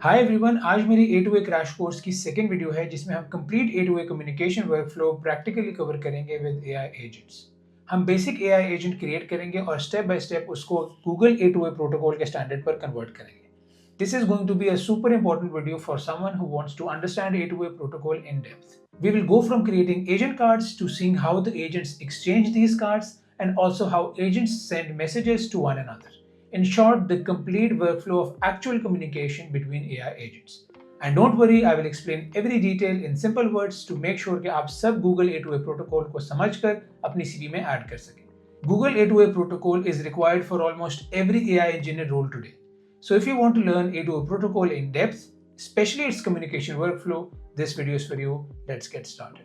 हाय everyone, आज मेरी A two A crash course की सेकंड वीडियो है जिसमें हम complete A two A communication workflow practically cover करेंगे विद एआई एजेंट्स। हम बेसिक एआई एजेंट क्रिएट करेंगे और स्टेप बाय स्टेप उसको Google A two A protocol के स्टैंडर्ड पर कन्वर्ट करेंगे। This is going to be a super important video for someone who wants to understand A two A protocol in depth. We will go from creating agent cards to seeing how the agents exchange these cards and also how agents send messages to one another. In short, the complete workflow of actual communication between AI agents. And don't worry, I will explain every detail in simple words to make sure कि आप सब Google A2A protocol को समझकर अपनी CV में add कर सकें. Google A2A protocol is required for almost every AI engineer role today. So if you want to learn A2A protocol in depth, especially its communication workflow, this video is for you. Let's get started.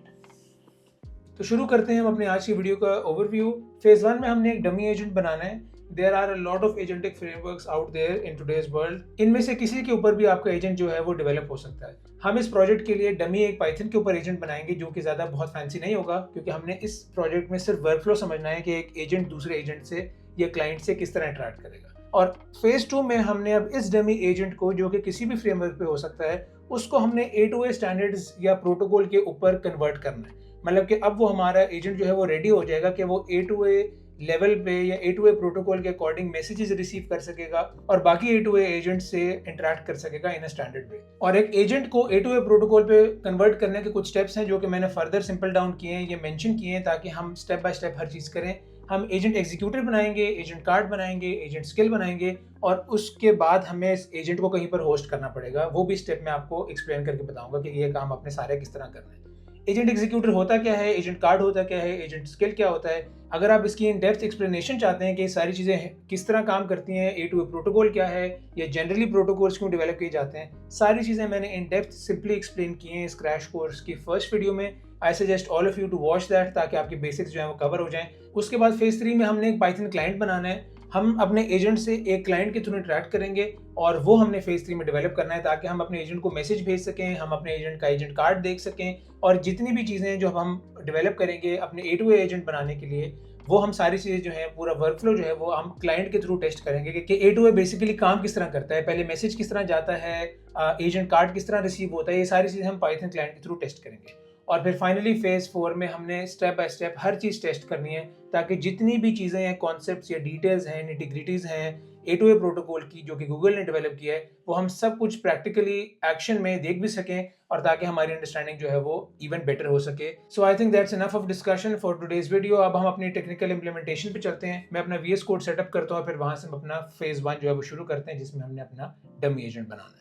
तो शुरू करते हैं हम अपने आज की video का overview. Phase 1 में हमने एक डमी एजेंट बनाना है। There are a lot of agentic frameworks out there in today's world. इनमें से किसी के ऊपर भी आपका एजेंट जो है वो डेवलप हो सकता है। हम इस प्रोजेक्ट के लिए डमी एक पाइथन के ऊपर एजेंट बनाएंगे जो कि ज़्यादा बहुत फैंसी नहीं होगा, क्योंकि हमने इस प्रोजेक्ट में सिर्फ वर्कफ्लो समझना है कि एक एजेंट दूसरे एजेंट से या क्लाइंट से किस तरह इंटरेक्ट करेगा। और फेज 2 में हमने अब इस डमी एजेंट को, जो कि किसी भी फ्रेमवर्क पे हो सकता है, उसको हमने A2A स्टैंडर्ड्स या प्रोटोकॉल के ऊपर कन्वर्ट करना है। मतलब कि अब वो हमारा एजेंट जो है वो रेडी हो जाएगा कि वो A2A लेवल पे या A2A प्रोटोकॉल के अकॉर्डिंग मैसेजेस रिसीव कर सकेगा और बाकी A2A एजेंट से इंटरेक्ट कर सकेगा इन अ स्टैंडर्ड वे। और एक एजेंट को A2A प्रोटोकॉल पे कन्वर्ट करने के कुछ स्टेप्स हैं जो कि मैंने फर्दर सिंपल डाउन किए हैं, ये मेंशन किए हैं ताकि हम स्टेप बाय स्टेप हर चीज़ करें। हम एजेंट एग्जीक्यूटर बनाएंगे, एजेंट कार्ड बनाएंगे, एजेंट स्किल बनाएंगे और उसके बाद हमें इस एजेंट को कहीं पर होस्ट करना पड़ेगा। वो भी स्टेप मैं आपको एक्सप्लेन करके बताऊंगा कि ये काम अपने सारे किस तरह करना है। एजेंट एग्जीक्यूटर होता क्या है, एजेंट कार्ड होता क्या है, एजेंट स्किल क्या होता है। अगर आप इसकी इन डेप्थ एक्सप्लेनेशन चाहते हैं कि सारी चीज़ें किस तरह काम करती हैं, A2A प्रोटोकॉल क्या है या जनरली प्रोटोकॉल्स क्यों डेवलप किए जाते हैं, सारी चीज़ें मैंने इन डेप्थ सिंपली एक्सप्लेन की हैं इस क्रैश कोर्स की फर्स्ट वीडियो में। I suggest all of you to watch that ताकि आपके बेसिक्स जो है वो कवर हो जाएं। उसके बाद फेज 3 में हमने एक पाइथन क्लाइंट बनाना है। हम अपने एजेंट से एक क्लाइंट के थ्रू इंटरेक्ट करेंगे और वो हमने फेज 3 में डेवलप करना है ताकि हम अपने एजेंट को मैसेज भेज सकें, हम अपने एजेंट का एजेंट कार्ड देख सकें और जितनी भी चीज़ें जो हम डेवलप करेंगे अपने A2A एजेंट बनाने के लिए, वो हम सारी चीज़ें जो है, पूरा वर्कफ्लो जो है वो हम क्लाइंट के थ्रू टेस्ट करेंगे कि A2A बेसिकली काम किस तरह करता है, पहले मैसेज किस तरह जाता है, एजेंट कार्ड किस तरह रिसीव होता है, ये सारी चीज़ें हम पाइथन क्लाइंट के थ्रू टेस्ट करेंगे। और फिर फाइनली फेज 4 में हमने स्टेप बाय स्टेप हर चीज़ टेस्ट करनी है ताकि जितनी भी चीज़ें हैं, कॉन्सेप्ट्स या डिटेल्स हैं, निटिग्रिटीज़ हैं A2A प्रोटोकॉल की जो कि गूगल ने डेवलप किया है, वो हम सब कुछ प्रैक्टिकली एक्शन में देख भी सकें और ताकि हमारी अंडरस्टैंडिंग जो है वो इवन बेटर हो सके। So I think that's enough of discussion for today's video. अब हम अपनी टेक्निकल इंप्लीमेंटेशन पे चलते हैं। मैं अपना VS कोड सेटअप करता हूँ, फिर वहाँ से हम अपना फेज 1 जो है वो शुरू करते हैं जिसमें हमने अपना डमी एजेंट बनाना है।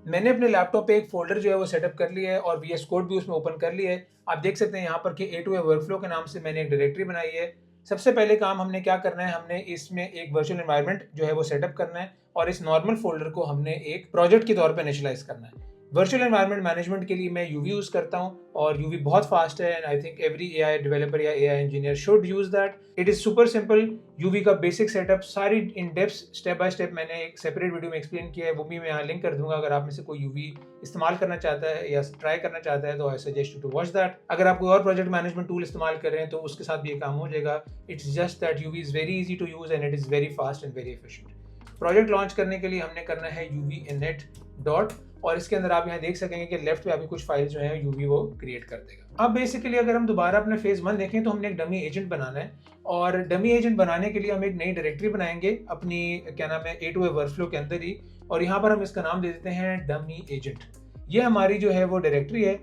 मैंने अपने लैपटॉप पे एक फोल्डर जो है वो सेटअप कर लिया है और VS कोड भी उसमें ओपन कर लिया है। आप देख सकते हैं यहाँ पर कि A2A वर्कफ्लो के नाम से मैंने एक डायरेक्टरी बनाई है। सबसे पहले काम हमने क्या करना है, हमने इसमें एक वर्चुअल एनवायरनमेंट जो है वो सेटअप करना है और इस नॉर्मल फोल्डर को हमने एक प्रोजेक्ट के तौर पे इनिशियलाइज करना है। वर्चुअल एनवायरनमेंट मैनेजमेंट के लिए मैं UV यूज़ करता हूँ और UV बहुत फास्ट है and I think every AI developer या AI engineer should use that. It is super simple. UV का बेसिक सेटअप सारी in depth step by step मैंने एक सेपरेट वीडियो में एक्सप्लेन किया है, वो भी मैं यहाँ लिंक कर दूंगा। अगर आप में से कोई UV इस्तेमाल करना चाहता है या ट्राई करना चाहता है तो I suggest you to watch that. अगर आप कोई और प्रोजेक्ट मैनेजमेंट टूल इस्तेमाल कर रहे हैं तो उसके साथ भी ये काम हो जाएगा। It's just that UV is very easy to use and it is very fast and very efficient. Project launch करने के लिए हमने करना है UV init डॉट और इसके अंदर आप यहाँ देख सकेंगे कि लेफ्ट पे अभी कुछ फाइल जो है UV वो क्रिएट कर देगा। अब बेसिकली अगर हम दोबारा अपने फेज 1 देखें तो हमने एक डमी एजेंट बनाना है और डमी एजेंट बनाने के लिए हम एक नई डायरेक्टरी बनाएंगे अपनी क्या नाम है A2A वर्कफ्लो के अंदर ही, और यहाँ पर हम इसका नाम दे देते हैं डमी एजेंट। ये हमारी जो है वो डायरेक्टरी है।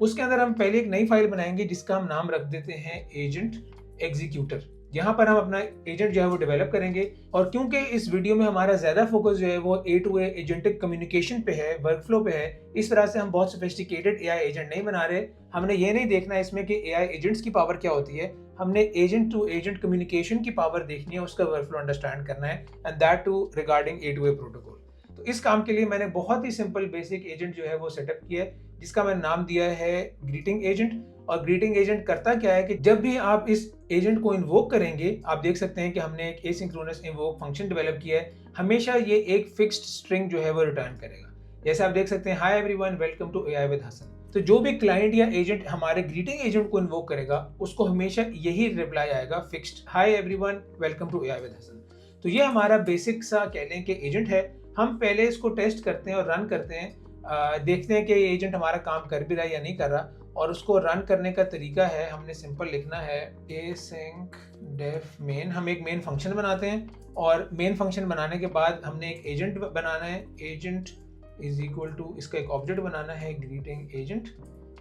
उसके अंदर हम पहले एक नई फाइल बनाएंगे जिसका हम नाम रख देते हैं एजेंट एग्जीक्यूटर। यहाँ पर हम अपना एजेंट जो है वो डेवलप करेंगे और क्योंकि इस वीडियो में हमारा ज़्यादा फोकस जो है वो A2A एजेंटिक कम्युनिकेशन पे है, वर्कफ्लो पे है, इस तरह से हम बहुत सोफिस्टिकेटेड AI एजेंट नहीं बना रहे। हमने ये नहीं देखना है इसमें कि AI एजेंट्स की पावर क्या होती है, हमने एजेंट टू एजेंट कम्युनिकेशन की पावर देखनी है, उसका वर्कफ्लो अंडरस्टैंड करना है and that too regarding A2A protocol. तो इस काम के लिए मैंने बहुत ही सिंपल बेसिक एजेंट जो है वो सेटअप किया है जिसका मैंने नाम दिया है ग्रीटिंग एजेंट। और ग्रीटिंग एजेंट करता क्या है कि जब भी आप इस एजेंट को इन्वोक करेंगे, आप देख सकते हैं कि हमने एक एसिंक्रोनस इन्वोक फंक्शन डेवलप किया है, हमेशा ये एक फिक्स्ड स्ट्रिंग जो है वो रिटर्न करेगा। जैसे आप देख सकते हैं, hi everyone welcome to AI with Hasan. तो जो भी क्लाइंट या एजेंट हमारे ग्रीटिंग एजेंट को इन्वोक करेगा उसको हमेशा यही रिप्लाई आएगा, fixed, hi everyone welcome to AI with Hasan. तो ये हमारा बेसिक सा कह लें कि एजेंट है हम पहले इसको टेस्ट करते हैं और रन करते हैं, देखते हैं कि ये एजेंट हमारा काम कर भी रहा है या नहीं कर रहा। और उसको रन करने का तरीका है, हमने सिंपल लिखना है async def main। हम एक मेन फंक्शन बनाते हैं और मेन फंक्शन बनाने के बाद हमने एक एजेंट बनाना है। एजेंट इज इक्वल टू, इसका एक ऑब्जेक्ट बनाना है ग्रीटिंग एजेंट।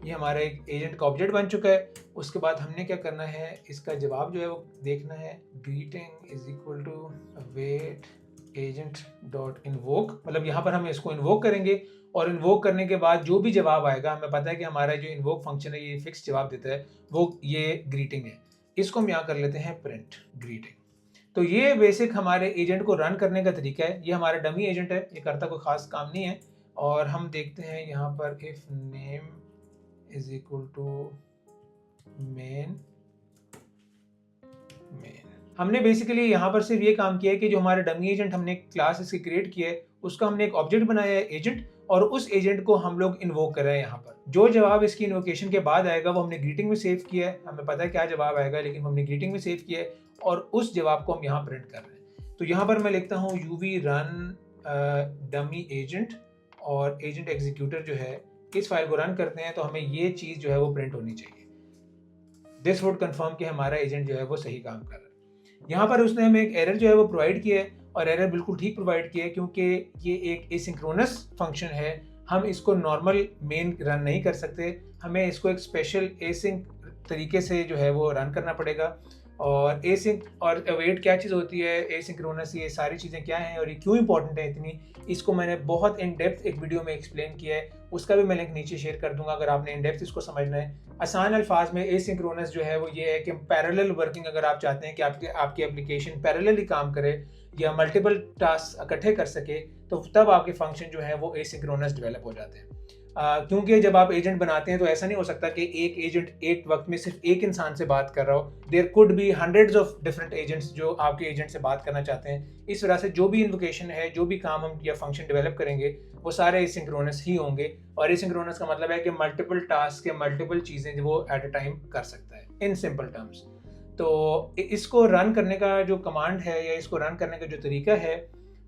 ये हमारा एक एजेंट का ऑब्जेक्ट बन चुका है। उसके बाद हमने क्या करना है, इसका जवाब जो है वो देखना है। Greeting is equal to await agent dot invoke, मतलब यहाँ पर हम इसको इन्वोक करेंगे और इन्वोक करने के बाद जो भी जवाब आएगा, हमें पता है कि हमारा जो इन्वोक फंक्शन है ये फिक्स जवाब देता है, वो ये ग्रीटिंग है। इसको हम यहाँ कर लेते हैं प्रिंट ग्रीटिंग। तो ये बेसिक हमारे एजेंट को रन करने का तरीका है। ये हमारा डमी एजेंट है, ये करता कोई खास काम नहीं है। और हम देखते हैं यहाँ पर if name is equal to main. हमने बेसिकली यहाँ पर सिर्फ ये काम किया है कि जो हमारे डमी एजेंट हमने क्लास इसकी क्रिएट किया है, उसका हमने एक ऑब्जेक्ट बनाया है एजेंट, और उस एजेंट को हम लोग इन्वोक कर रहे हैं। यहाँ पर जो जवाब इसकी इन्वोकेशन के बाद आएगा वो हमने ग्रीटिंग में सेव किया है। हमें पता है क्या जवाब आएगा, लेकिन हमने ग्रीटिंग में सेव किया है और उस जवाब को हम यहाँ प्रिंट कर रहे हैं। तो यहाँ पर मैं लिखता हूँ uv run डमी एजेंट, और एजेंट एग्जीक्यूटर जो है, इस फाइल को रन करते हैं तो हमें ये चीज़ जो है वो प्रिंट होनी चाहिए। दिस वुड कंफर्म कि हमारा एजेंट जो है वो सही काम कर रहा है। यहाँ पर उसने हमें एक एरर जो है वो प्रोवाइड किया है, और एरर बिल्कुल ठीक प्रोवाइड किया है क्योंकि ये एक एसिंक्रोनस फंक्शन है। हम इसको नॉर्मल मेन रन नहीं कर सकते, हमें इसको एक स्पेशल एसिंक तरीके से जो है वो रन करना पड़ेगा। और एसिंक और अवेट क्या चीज़ होती है, एसिंक्रोनस, ये सारी चीज़ें क्या हैं और ये क्यों इंपॉर्टेंट है इतनी, इसको मैंने बहुत इन डेप्थ एक वीडियो में एक्सप्लेन किया है। उसका भी मैं लिंक नीचे शेयर कर दूंगा अगर आपने इन डेप्थ इसको समझना है। आसान अल्फाज में एसिंक्रोनस जो है वो ये है कि पैरेलल वर्किंग, अगर आप चाहते हैं कि आपकी एप्लीकेशन पैरेलली काम करे या मल्टीपल टास्क इकट्ठे कर सके, तो तब आपके फंक्शन जो है वो एसिंक्रोनस डेवलप हो जाते हैं। क्योंकि जब आप एजेंट बनाते हैं तो ऐसा नहीं हो सकता कि एक एजेंट एक वक्त में सिर्फ एक इंसान से बात कर रहा हो। There could be hundreds of different agents जो आपके एजेंट से बात करना चाहते हैं। इस वजह से जो भी इन्वोकेशन है, जो भी काम हम या फंक्शन डेवलप करेंगे, वो सारे एसिंक्रोनस ही होंगे। और एसिंक्रोनस का मतलब है कि मल्टीपल टास्क या मल्टीपल चीज़ें वो एट अ टाइम कर सकता है, इन सिंपल टर्म्स। तो इसको रन करने का जो कमांड है या इसको रन करने का जो तरीका है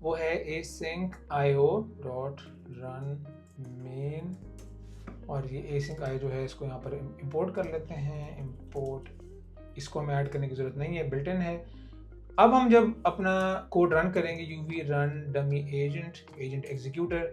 वो है async io dot run main. और ये async io जो है इसको यहाँ पर इंपोर्ट कर लेते हैं। इंपोर्ट, इसको हमें ऐड करने की ज़रूरत नहीं है, बिल्ट इन है। अब हम जब अपना कोड रन करेंगे uv run dummy agent executor,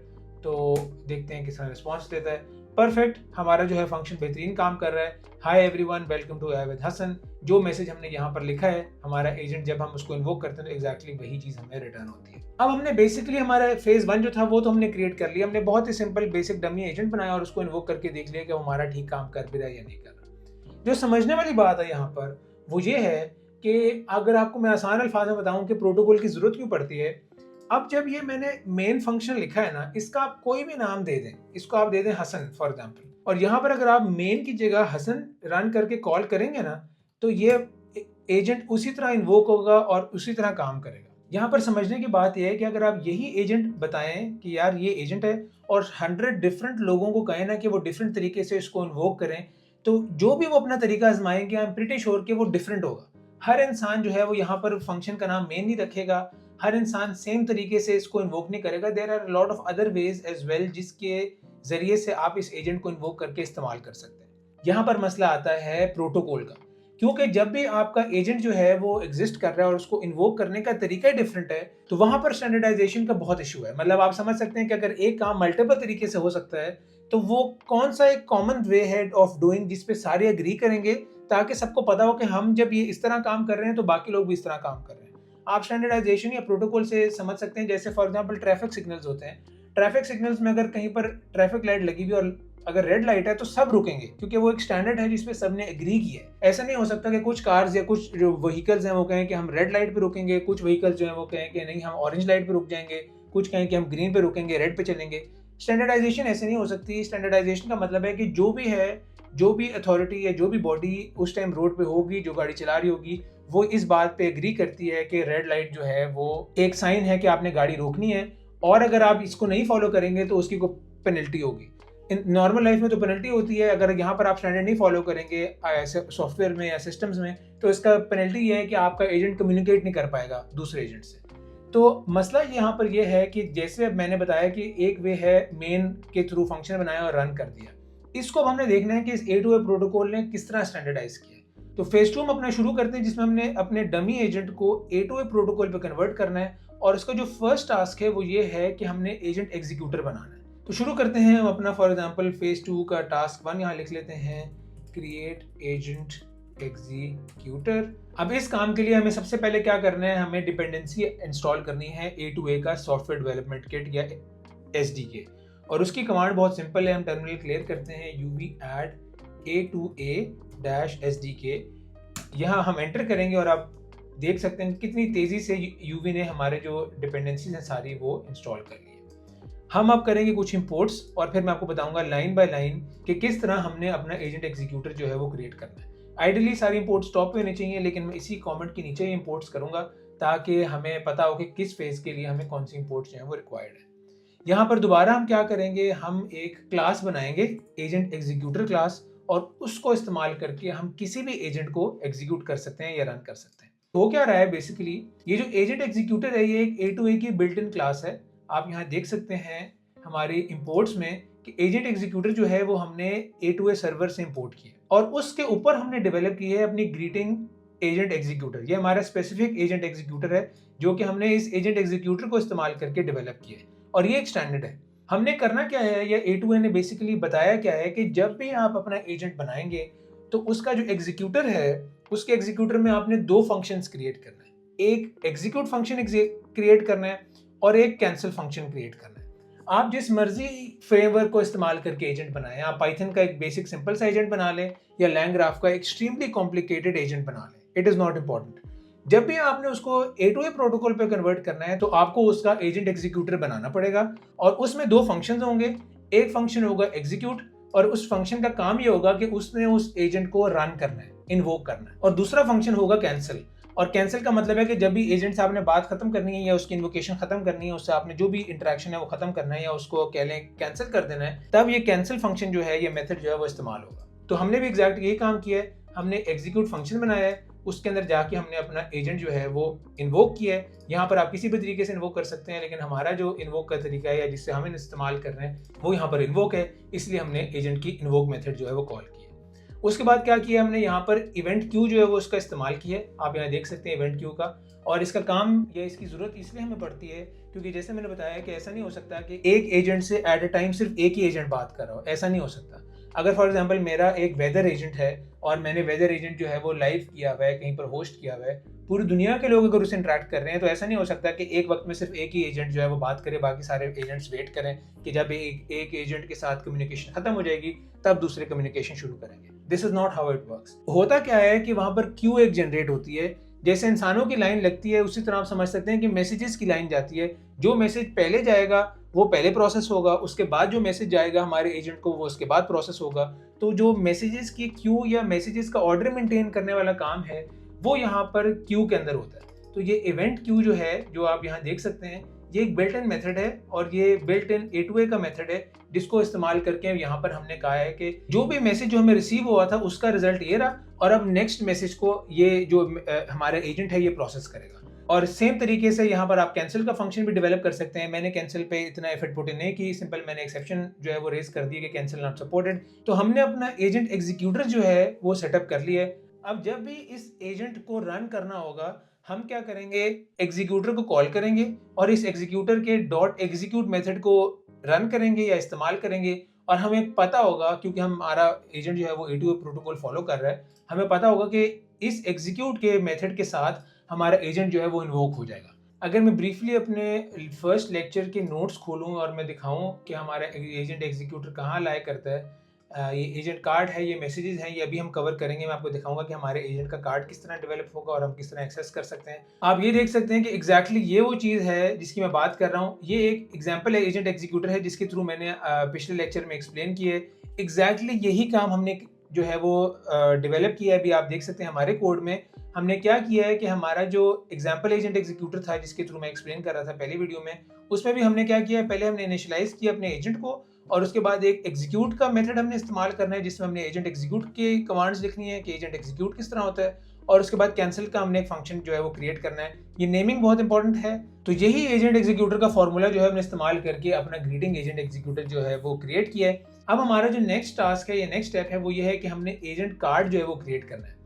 तो देखते हैं किस तरह रिस्पॉन्स देता है। परफेक्ट, हमारा जो है फंक्शन बेहतरीन काम कर रहा है। Hi everyone, welcome to AI with Hasan. जो मैसेज हमने यहाँ पर लिखा है, हमारा एजेंट जब हम उसको इन्वोक करते हैं तो एग्जैक्टली वही चीज़ हमें रिटर्न होती है। अब हमने बेसिकली हमारा फेज 1 जो था वो तो हमने क्रिएट कर लिया। हमने बहुत ही सिंपल बेसिक डमी एजेंट बनाया और उसको इन्वोक करके देख लिया कि वो हमारा ठीक काम कर भी रहा है या नहीं कर रहा। जो समझने वाली बात है यहाँ पर वो ये है कि अगर आपको मैं आसान अल्फाज में बताऊँ कि प्रोटोकॉल की ज़रूरत क्यों पड़ती है। अब जब ये मैंने मेन फंक्शन लिखा है ना, इसका आप कोई भी नाम दे दें, इसको आप दे दें हसन फॉर एग्जांपल, और यहाँ पर अगर आप मेन की जगह हसन रन करके कॉल करेंगे ना, तो ये एजेंट उसी तरह इन्वोक होगा और उसी तरह काम करेगा। यहाँ पर समझने की बात यह है कि अगर आप यही एजेंट बताएं कि यार ये एजेंट है और 100 डिफरेंट लोगों को कहें ना कि वो डिफरेंट तरीके से इसको इन्वोक करें, तो जो भी वो अपना तरीका आजमाएंगे, आई एम प्रीटी श्योर कि वो डिफरेंट होगा। हर इंसान जो है वो यहाँ पर फंक्शन का नाम मेन नहीं रखेगा, हर इंसान सेम तरीके से इसको इन्वोक नहीं करेगा। There are lot of other ways as well जिसके जरिए से आप इस एजेंट को इन्वोक करके इस्तेमाल कर सकते हैं। यहाँ पर मसला आता है प्रोटोकॉल का, क्योंकि जब भी आपका एजेंट जो है वो एग्जिस्ट कर रहा है और उसको इन्वोक करने का तरीका ही डिफरेंट है, तो वहां पर स्टैंडर्डाइजेशन का बहुत इशू है। मतलब आप समझ सकते हैं कि अगर एक काम मल्टीपल तरीके से हो सकता है, तो वो कौन सा एक कॉमन वे है ऑफ डूइंग जिसपे सारे एग्री करेंगे, ताकि सबको पता हो कि हम जब ये इस तरह काम कर रहे हैं तो बाकी लोग भी इस तरह काम कर रहे हैं। आप स्टैंडर्डाइजेशन या प्रोटोकॉल से समझ सकते हैं। जैसे फॉर एग्जांपल ट्रैफिक सिग्नल्स होते हैं, ट्रैफिक सिग्नल्स में अगर कहीं पर ट्रैफिक लाइट लगी हुई और अगर रेड लाइट है तो सब रुकेंगे, क्योंकि वो एक स्टैंडर्ड है जिसपे सबने एग्री किया है। ऐसा नहीं हो सकता कि कुछ कार्स या कुछ जो व्हीकल्स हैं वो कहें कि हम रेड लाइट पे रुकेंगे, कुछ व्हीकल्स जो हैं वो कहें कि नहीं हम ऑरेंज लाइट पे रुक जाएंगे, कुछ कहें कि हम ग्रीन पे रुकेंगे, रेड पे चलेंगे। स्टैंडर्डाइजेशन ऐसे नहीं हो सकती। स्टैंडर्डाइजेशन का मतलब है कि जो भी है, जो भी अथॉरिटी या जो भी बॉडी उस टाइम रोड पे होगी, जो गाड़ी चला रही होगी, वो इस बात पे एग्री करती है कि रेड लाइट जो है वो एक साइन है कि आपने गाड़ी रोकनी है, और अगर आप इसको नहीं फॉलो करेंगे तो उसकी कोई पेनल्टी होगी। नॉर्मल लाइफ में तो पेनल्टी होती है, अगर यहाँ पर आप स्टैंडर्ड नहीं फॉलो करेंगे सॉफ्टवेयर में या सिस्टम्स में, तो इसका पेनल्टी ये है कि आपका एजेंट कम्युनिकेट नहीं कर पाएगा दूसरे एजेंट से। तो मसला यहाँ पर यह है कि जैसे अब मैंने बताया कि एक वे है मेन के थ्रू फंक्शन बनाया और रन कर दिया, इसको अब हमने देखना है कि इस A2A प्रोटोकॉल ने किस तरह स्टैंडर्डाइज किया। तो फेज 2 हम अपना शुरू करते हैं, जिसमें हमने अपने डमी एजेंट को A2A प्रोटोकॉल पे कन्वर्ट करना है, और उसका जो फर्स्ट टास्क है वो ये है कि हमने एजेंट एग्जीक्यूटर बनाना है। तो शुरू करते हैं हम अपना, फॉर एग्जांपल फेज 2 का टास्क 1 यहाँ लिख लेते हैं, क्रिएट एजेंट एग्जीक्यूटर। अब इस काम के लिए हमें सबसे पहले क्या करना है, हमें डिपेंडेंसी इंस्टॉल करनी है A2A का सॉफ्टवेयर डेवलपमेंट किट या SDK, और उसकी कमांड बहुत सिंपल है। हम टर्मिनल क्लियर करते हैं, uv add A2A-SDK, यहाँ हम एंटर करेंगे और आप देख सकते हैं कितनी तेजी से यूवी ने हमारे जो डिपेंडेंसीज हैं सारी वो इंस्टॉल कर ली है। हम अब करेंगे कुछ इंपोर्ट्स, और फिर मैं आपको बताऊंगा लाइन बाय लाइन कि किस तरह हमने अपना एजेंट एग्जीक्यूटर जो है वो क्रिएट करना है। आइडियली सारी इंपोर्ट्स टॉप पे होनी चाहिए, लेकिन मैं इसी कमेंट के नीचे ही इंपोर्ट्स करूंगा ताकि हमें पता हो कि किस फेज के लिए हमें कौन सी इंपोर्ट्स जो है वो रिक्वायर्ड है। यहाँ पर दोबारा हम क्या करेंगे, हम एक क्लास बनाएंगे एजेंट एग्जीक्यूटर क्लास, और उसको इस्तेमाल करके हम किसी भी एजेंट को एग्जीक्यूट कर सकते हैं या रन कर सकते हैं। तो क्या रहा है बेसिकली, ये जो एजेंट एग्जीक्यूटर है ये एक A2A की बिल्ट इन क्लास है। आप यहाँ देख सकते हैं हमारे इंपोर्ट्स में कि एजेंट एग्जीक्यूटर जो है वो हमने A2A सर्वर से इंपोर्ट किया, और उसके ऊपर हमने डेवलप की है अपनी ग्रीटिंग एजेंट एग्जीक्यूटर। ये हमारा स्पेसिफिक एजेंट एग्जीक्यूटर है जो कि हमने इस एजेंट एग्जीक्यूटर को इस्तेमाल करके डेवलप किया है, और ये एक स्टैंडर्ड है। हमने करना क्या है, या A2A ने बेसिकली बताया क्या है कि जब भी आप अपना एजेंट बनाएंगे तो उसका जो एग्जीक्यूटर है उसके एग्जीक्यूटर में आपने दो फंक्शंस क्रिएट करना है। एक एग्जीक्यूट फंक्शन क्रिएट करना है और एक कैंसिल फंक्शन क्रिएट करना है। आप जिस मर्जी फ्रेमवर्क को इस्तेमाल करके एजेंट बनाएं, आप पाइथन का एक बेसिक सिंपल सा एजेंट बना लें या लैंग्राफ का एक्सट्रीमली कॉम्प्लिकेटेड एजेंट बना लें, इट इज नॉट इंपॉर्टेंट। जब भी आपने उसको A2A प्रोटोकॉल पे कन्वर्ट करना है तो आपको उसका एजेंट एग्जीक्यूटर बनाना पड़ेगा, और उसमें दो फंक्शंस होंगे। एक फंक्शन होगा एग्जीक्यूट, और उस फंक्शन का काम ये होगा कि उसने उस एजेंट को रन करना है, इन्वोक करना है। और दूसरा फंक्शन होगा कैंसिल, और कैंसिल का मतलब है कि जब भी एजेंट से आपने बात खत्म करनी है या उसकी इन्वोकेशन खत्म करनी है, उससे आपने जो भी इंटरेक्शन है वो खत्म करना है या उसको कह लें कैंसिल कर देना है, तब ये कैंसिल फंक्शन जो है, ये मेथड जो है वो इस्तेमाल होगा। तो हमने भी एग्जैक्ट यही काम किया है, हमने एग्जीक्यूट फंक्शन बनाया है, उसके अंदर जाके हमने अपना एजेंट जो है वो इन्वोक किया है। यहाँ पर आप किसी भी तरीके से इन्वोक कर सकते हैं, लेकिन हमारा जो इन्वोक का तरीका है या जिससे हम इस्तेमाल कर रहे हैं वो यहाँ पर इन्वोक है, इसलिए हमने एजेंट की इन्वोक मेथड जो है वो कॉल की है। उसके बाद क्या किया हमने, यहाँ पर इवेंट क्यू जो है वो उसका इस्तेमाल किया है। आप यहाँ देख सकते हैं इवेंट क्यू का, और इसका काम या इसकी ज़रूरत इसलिए हमें पड़ती है क्योंकि जैसे मैंने बताया कि ऐसा नहीं हो सकता कि एक एजेंट से एट अ टाइम सिर्फ एक ही एजेंट बात कर रहा हो, ऐसा नहीं हो सकता। अगर फॉर एग्जांपल मेरा एक वेदर एजेंट है और मैंने वेदर एजेंट जो है वो लाइव किया हुआ है, कहीं पर होस्ट किया हुआ है, पूरी दुनिया के लोग अगर उससे इंटरेक्ट कर रहे हैं, तो ऐसा नहीं हो सकता कि एक वक्त में सिर्फ एक ही एजेंट जो है वो बात करे, बाकी सारे एजेंट्स वेट करें कि जब एक एजेंट के साथ कम्युनिकेशन खत्म हो जाएगी तब दूसरे कम्युनिकेशन शुरू करेंगे। This is not how it works. होता क्या है कि वहां पर क्यू एक जनरेट होती है, जैसे इंसानों की लाइन लगती है उसी तरह आप समझ सकते हैं कि मैसेजेस की लाइन जाती है। जो मैसेज पहले जाएगा वो पहले प्रोसेस होगा, उसके बाद जो मैसेज जाएगा हमारे एजेंट को वो उसके बाद प्रोसेस होगा। तो जो मैसेजेस की क्यू या मैसेजेस का ऑर्डर मेंटेन करने वाला काम है वो यहाँ पर क्यू के अंदर होता है। तो ये इवेंट क्यू जो है, जो आप यहाँ देख सकते हैं, ये एक बिल्ट इन मेथड है, और ये बिल्ट इन A2A का मेथड है, जिसको इस्तेमाल करके यहाँ पर हमने कहा है कि जो भी मैसेज जो हमें रिसीव हुआ था उसका रिजल्ट ये रहा, और अब नेक्स्ट मैसेज को ये जो हमारा एजेंट है ये प्रोसेस करेगा। और सेम तरीके से यहाँ पर आप कैंसिल का फंक्शन भी डेवलप कर सकते हैं। मैंने कैंसिल पे इतना एफर्ट पुट इन नहीं की, सिंपल मैंने एक्सेप्शन जो है वो रेज कर दिया कि कैंसिल नॉट सपोर्टेड। तो हमने अपना एजेंट एग्जीक्यूटर जो है वो सेटअप कर लिया है। अब जब भी इस एजेंट को रन करना होगा, हम क्या करेंगे, एग्जीक्यूटर को कॉल करेंगे और इस एग्जीक्यूटर के डॉट एग्जीक्यूट मेथड को रन करेंगे या इस्तेमाल करेंगे। और हमें पता होगा, क्योंकि हमारा एजेंट जो है वो A2A प्रोटोकॉल फॉलो कर रहा है, हमें पता होगा कि इस एग्जीक्यूट के मेथड के साथ हमारा एजेंट जो है वो इन्वोक हो जाएगा। अगर मैं ब्रीफली अपने फर्स्ट लेक्चर के नोट्स खोलूँ और मैं दिखाऊं कि हमारा एजेंट एग्जीक्यूटर कहाँ लाया करता है, ये एजेंट कार्ड है, ये मैसेजेस हैं, ये अभी हम कवर करेंगे। मैं आपको दिखाऊंगा कि हमारे एजेंट का कार्ड किस तरह डेवलप होगा और हम किस तरह एक्सेस कर सकते हैं। आप ये देख सकते हैं कि एग्जैक्टली ये वो चीज़ है जिसकी मैं बात कर रहा हूँ। ये एक एग्जांपल है एजेंट एग्जीक्यूटर है जिसके थ्रू मैंने पिछले लेक्चर में एक्सप्लेन किया है। एग्जैक्टली यही काम हमने जो है वो डेवलप किया है। अभी आप देख सकते हैं हमारे कोड में हमने क्या किया है कि हमारा जो एग्जाम्पल एजेंट एग्जीक्यूटर था जिसके थ्रू मैं एक्सप्लेन कर रहा था पहली वीडियो में, उसमें भी हमने क्या किया है, पहले हमने इनिशियलाइज किया अपने एजेंट को, और उसके बाद एक एग्जीक्यूट का मेथड हमने इस्तेमाल करना है जिसमें हमने एजेंट एग्जीक्यूट के कमांड्स लिखनी है कि एजेंट एग्जीक्यूट किस तरह होता है, और उसके बाद कैंसिल का हमने एक फंक्शन जो है वो क्रिएट करना है। ये नेमिंग बहुत इंपॉर्टेंट है। तो यही एजेंट एग्जीक्यूटर का फॉर्मूला जो है हमने इस्तेमाल करके अपना ग्रीटिंग एजेंट एग्जीक्यूटर जो है वो क्रिएट किया है। अब हमारा जो नेक्स्ट टास्क है या नेक्स्ट स्टेप है वो ये है कि हमने एजेंट कार्ड जो है वो क्रिएट करना है।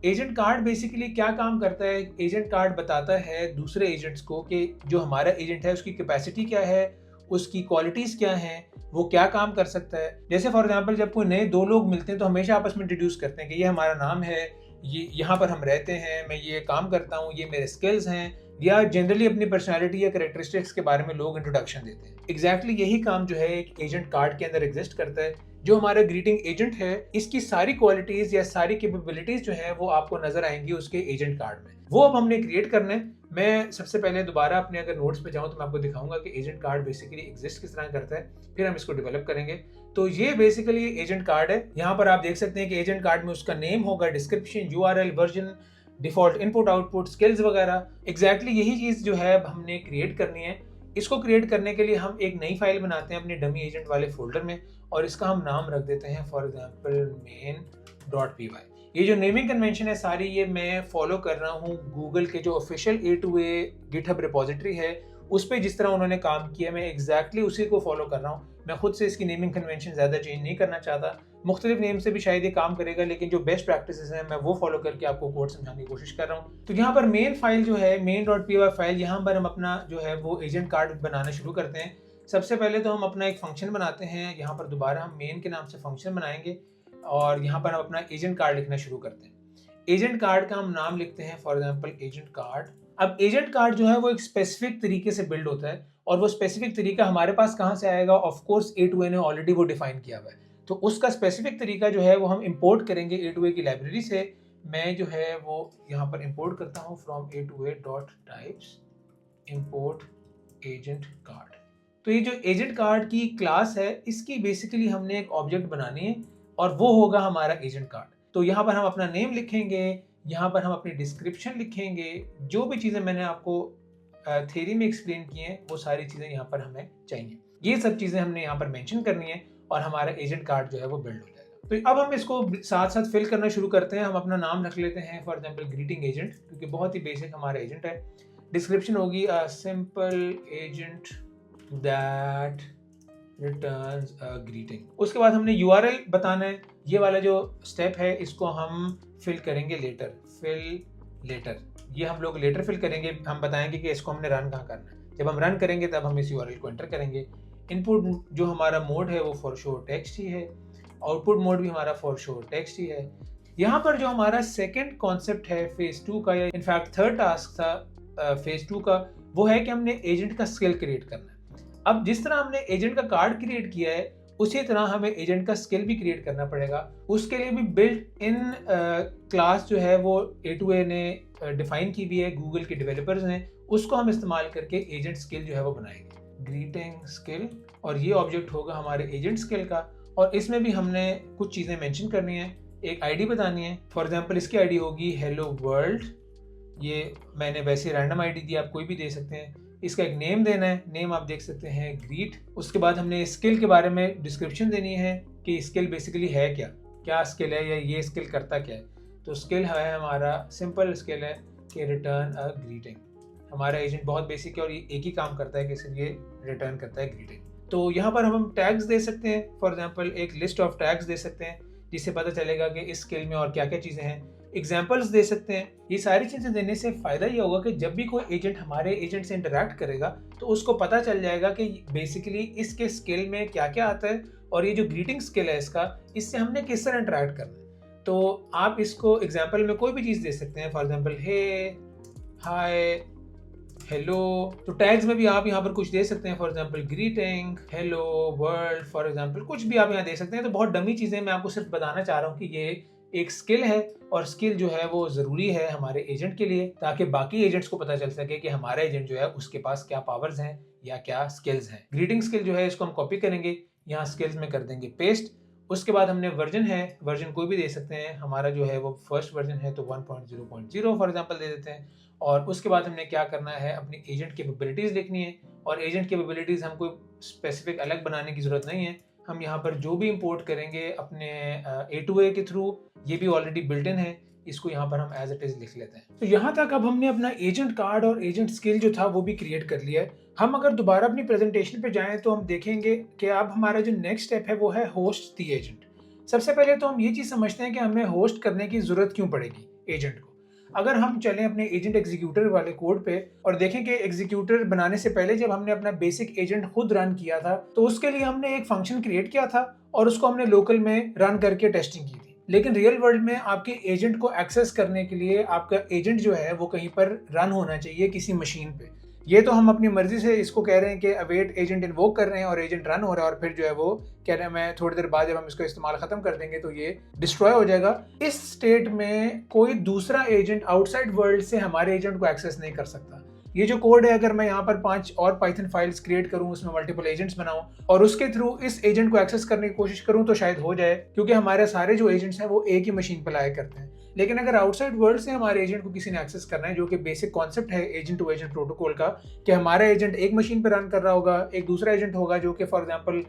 एजेंट कार्ड बेसिकली क्या काम करता है, एजेंट कार्ड बताता है दूसरे एजेंट्स को कि जो हमारा एजेंट है उसकी कैपेसिटी क्या है, उसकी क्वालिटीज़ क्या हैं, वो क्या काम कर सकता है। जैसे फॉर एग्जांपल जब कोई नए दो लोग मिलते हैं तो हमेशा आपस में इंट्रोड्यूस करते हैं कि ये हमारा नाम है, ये यहाँ पर हम रहते हैं, मैं ये काम करता हूँ, ये मेरे स्किल्स हैं, या जनरली अपनी पर्सनालिटी या करेक्टरिस्टिक्स के बारे में लोग इंट्रोडक्शन देते हैं। एग्जैक्टली यही काम जो है एक एजेंट कार्ड के अंदर एग्जिस्ट करता है। जो हमारा ग्रीटिंग एजेंट है इसकी सारी क्वालिटीज या सारी कैपेबिलिटीज जो है वो आपको नजर आएंगी उसके एजेंट कार्ड में। वो अब हमने क्रिएट करना है। मैं सबसे पहले दोबारा अपने अगर नोट्स पे जाऊं तो मैं आपको दिखाऊंगा कि एजेंट कार्ड बेसिकली एग्जिस्ट किस तरह करता है, फिर हम इसको डेवलप करेंगे। तो ये बेसिकली एजेंट कार्ड है। यहाँ पर आप देख सकते हैं कि एजेंट कार्ड में उसका नेम होगा, description, URL, version, default input output, skills वगैरह। एग्जैक्टली यही चीज जो है हमने क्रिएट करनी है। इसको क्रिएट करने के लिए हम एक नई फाइल बनाते हैं अपने डमी एजेंट वाले फोल्डर में और इसका हम नाम रख देते हैं फॉर एग्जांपल main.py। ये जो नेमिंग कन्वेंशन है सारी ये मैं फॉलो कर रहा हूँ गूगल के जो ऑफिशियल A2A गिटहब रिपोजिटरी है उस पर जिस तरह उन्होंने काम किया मैं एग्जैक्टली उसी को फॉलो कर रहा हूँ। मैं खुद से इसकी नेमिंग कन्वेंशन ज़्यादा चेंज नहीं करना चाहता। मुख्तलिफ नेम से भी शायद ये काम करेगा लेकिन जो बेस्ट प्रैक्टिसेस हैं मैं वो फॉलो करके आपको कोड समझाने की कोशिश कर रहा हूँ। तो यहाँ पर मेन फाइल जो है main.py फाइल, यहाँ पर हम अपना जो है वो एजेंट कार्ड बनाना शुरू करते हैं। सबसे पहले तो हम अपना एक फंक्शन बनाते हैं। यहाँ पर दोबारा हम मेन के नाम से फंक्शन बनाएंगे और यहाँ पर हम अपना एजेंट कार्ड लिखना शुरू करते हैं। एजेंट कार्ड का हम नाम लिखते हैं फॉर एग्जांपल एजेंट कार्ड। अब एजेंट कार्ड जो है वो एक स्पेसिफिक तरीके से बिल्ड होता है और वो स्पेसिफिक तरीका हमारे पास कहाँ से आएगा, ऑफ कोर्स A2A ने ऑलरेडी वो डिफाइन किया हुआ है। तो उसका स्पेसिफिक तरीका जो है वो हम इंपोर्ट करेंगे A2A की लाइब्रेरी से। मैं जो है वो यहाँ पर इंपोर्ट करता हूँ from A2A.types import agent card। तो ये जो एजेंट कार्ड की क्लास है इसकी बेसिकली हमने एक ऑब्जेक्ट बनानी है और वो होगा हमारा एजेंट कार्ड। तो यहाँ पर हम अपना नेम लिखेंगे, यहाँ पर हम अपनी डिस्क्रिप्शन लिखेंगे, जो भी चीज़ें मैंने आपको थ्योरी में एक्सप्लेन की हैं वो सारी चीज़ें यहाँ पर हमें चाहिए। ये सब चीज़ें हमने यहाँ पर मेंशन करनी है और हमारा एजेंट कार्ड जो है वो बिल्ड हो जाएगा। तो अब हम इसको साथ साथ फिल करना शुरू करते हैं। हम अपना नाम रख लेते हैं फॉर एग्जाम्पल ग्रीटिंग एजेंट, क्योंकि बहुत ही बेसिक हमारा एजेंट है। डिस्क्रिप्शन होगी simple agent that returns a greeting. उसके बाद हमने यूआरएल बताना है। ये वाला जो स्टेप है इसको हम फिल करेंगे लेटर, फिल लेटर। ये हम लोग लेटर फिल करेंगे। हम बताएंगे कि इसको हमने रन कहाँ करना है। जब हम रन करेंगे तब हम इस यूआरएल को एंटर करेंगे। इनपुट जो हमारा मोड है वो फॉर शो टेक्स्ट ही है, आउटपुट मोड भी हमारा फॉर शो टेक्स्ट ही है। यहाँ पर जो हमारा सेकेंड कॉन्सेप्ट है फेज 2 का, या इनफैक्ट थर्ड टास्क था फेज 2 का, वो है कि हमने एजेंट का स्किल क्रिएट करना है। अब जिस तरह हमने एजेंट का कार्ड क्रिएट किया है उसी तरह हमें एजेंट का स्किल भी क्रिएट करना पड़ेगा। उसके लिए भी बिल्ट इन क्लास जो है वो A2A ने डिफाइन की हुई है, गूगल के डेवलपर्स हैं, उसको हम इस्तेमाल करके एजेंट स्किल जो है वो बनाएंगे, ग्रीटिंग स्किल। और ये ऑब्जेक्ट होगा हमारे एजेंट स्किल का और इसमें भी हमने कुछ चीज़ें मेंशन करनी है, एक आईडी बतानी है। फॉर एग्जांपल इसकी आईडी होगी हेलो वर्ल्ड। ये मैंने वैसे रैंडम आईडी दी, आप कोई भी दे सकते हैं। इसका एक नेम देना है, नेम आप देख सकते हैं ग्रीट। उसके बाद हमने स्किल के बारे में डिस्क्रिप्शन देनी है कि स्किल बेसिकली है क्या, क्या स्किल है या ये स्किल करता क्या है। तो स्किल है हमारा सिंपल स्किल है कि रिटर्न अ ग्रीटिंग। हमारा एजेंट बहुत बेसिक है और ये एक ही काम करता है कि सिर्फ ये रिटर्न करता है ग्रीटिंग। तो यहाँ पर हम टैग्स दे सकते हैं, फॉर एग्जाम्पल एक लिस्ट ऑफ टैग्स दे सकते हैं जिससे पता चलेगा कि इस स्किल में और क्या क्या चीज़ें हैं। एग्जाम्पल्स दे सकते हैं। ये सारी चीज़ें देने से फ़ायदा ये होगा कि जब भी कोई एजेंट हमारे एजेंट से इंटरेक्ट करेगा तो उसको पता चल जाएगा कि बेसिकली इसके स्किल में क्या क्या आता है और ये जो ग्रीटिंग स्किल है इसका, इससे हमने किस तरह इंटरेक्ट करना है। तो आप इसको एग्जाम्पल में कोई भी चीज़ दे सकते हैं, for example hey, hi, hello. तो टैग्स में भी आप यहाँ पर कुछ दे सकते हैं, for example greeting, hello world, for example कुछ भी आप यहाँ दे सकते हैं। तो बहुत डमी चीज़ें, मैं आपको सिर्फ बताना चाह रहा हूँ कि ये एक स्किल है और स्किल जो है वो ज़रूरी है हमारे एजेंट के लिए, ताकि बाकी एजेंट्स को पता चल सके कि हमारा एजेंट जो है उसके पास क्या पावर्स हैं या क्या स्किल्स हैं। ग्रीटिंग स्किल जो है इसको हम कॉपी करेंगे, यहाँ स्किल्स में कर देंगे पेस्ट। उसके बाद हमने वर्जन है, वर्जन कोई भी दे सकते हैं। हमारा जो है वो फर्स्ट वर्जन है तो 1.0.0 फॉर एग्जांपल दे देते हैं। और उसके बाद हमने क्या करना है, अपनी एजेंट कैपेबिलिटीज़ लिखनी है। और एजेंट कैपेबिलिटीज़ हमको स्पेसिफिक अलग बनाने की ज़रूरत नहीं है। हम यहाँ पर जो भी इंपोर्ट करेंगे अपने A2A के थ्रू, ये भी ऑलरेडी बिल्ट इन है। इसको यहाँ पर हम एज इट इज लिख लेते हैं। तो यहाँ तक अब हमने अपना एजेंट कार्ड और एजेंट स्किल जो था वो भी क्रिएट कर लिया है। हम अगर दोबारा अपनी प्रेजेंटेशन पे जाएं तो हम देखेंगे कि अब हमारा जो नेक्स्ट स्टेप है वो है होस्ट द एजेंट। सबसे पहले तो हम ये चीज़ समझते हैं कि हमें होस्ट करने की ज़रूरत क्यों पड़ेगी एजेंट को। अगर हम चलें अपने एजेंट एग्जीक्यूटर वाले कोड पे और देखें कि एग्जीक्यूटर बनाने से पहले जब हमने अपना बेसिक एजेंट खुद रन किया था तो उसके लिए हमने एक फंक्शन क्रिएट किया था और उसको हमने लोकल में रन करके टेस्टिंग की थी। लेकिन रियल वर्ल्ड में आपके एजेंट को एक्सेस करने के लिए आपका एजेंट जो है वो कहीं पर रन होना चाहिए किसी मशीन पे। ये तो हम अपनी मर्जी से इसको कह रहे हैं कि अवेट एजेंट इन्वोक कर रहे हैं और एजेंट रन हो रहा है और फिर जो है वो कह रहे हैं मैं थोड़ी देर बाद जब हम इसको इस्तेमाल खत्म कर देंगे तो ये डिस्ट्रॉय हो जाएगा। इस स्टेट में कोई दूसरा एजेंट आउटसाइड वर्ल्ड से हमारे एजेंट को एक्सेस नहीं कर सकता। ये जो कोड है अगर मैं यहाँ पर 5 और पाइथन फाइल्स क्रिएट करूँ, उसमें मल्टीपल एजेंट्स बनाऊँ और उसके थ्रू इस एजेंट को एक्सेस करने की कोशिश करूँ तो शायद हो जाए, क्योंकि हमारे सारे जो एजेंट्स हैं वो एक ही मशीन पर लाया करते हैं। लेकिन अगर आउटसाइड वर्ल्ड से हमारे एजेंट को किसी ने एक्सेस करना है, जो कि बेसिक कॉन्सेप्ट है एजेंट टू एजेंट प्रोटोकॉल का, कि हमारा एजेंट एक मशीन पर रन कर रहा होगा, एक दूसरा एजेंट होगा जो कि फॉर एग्जांपल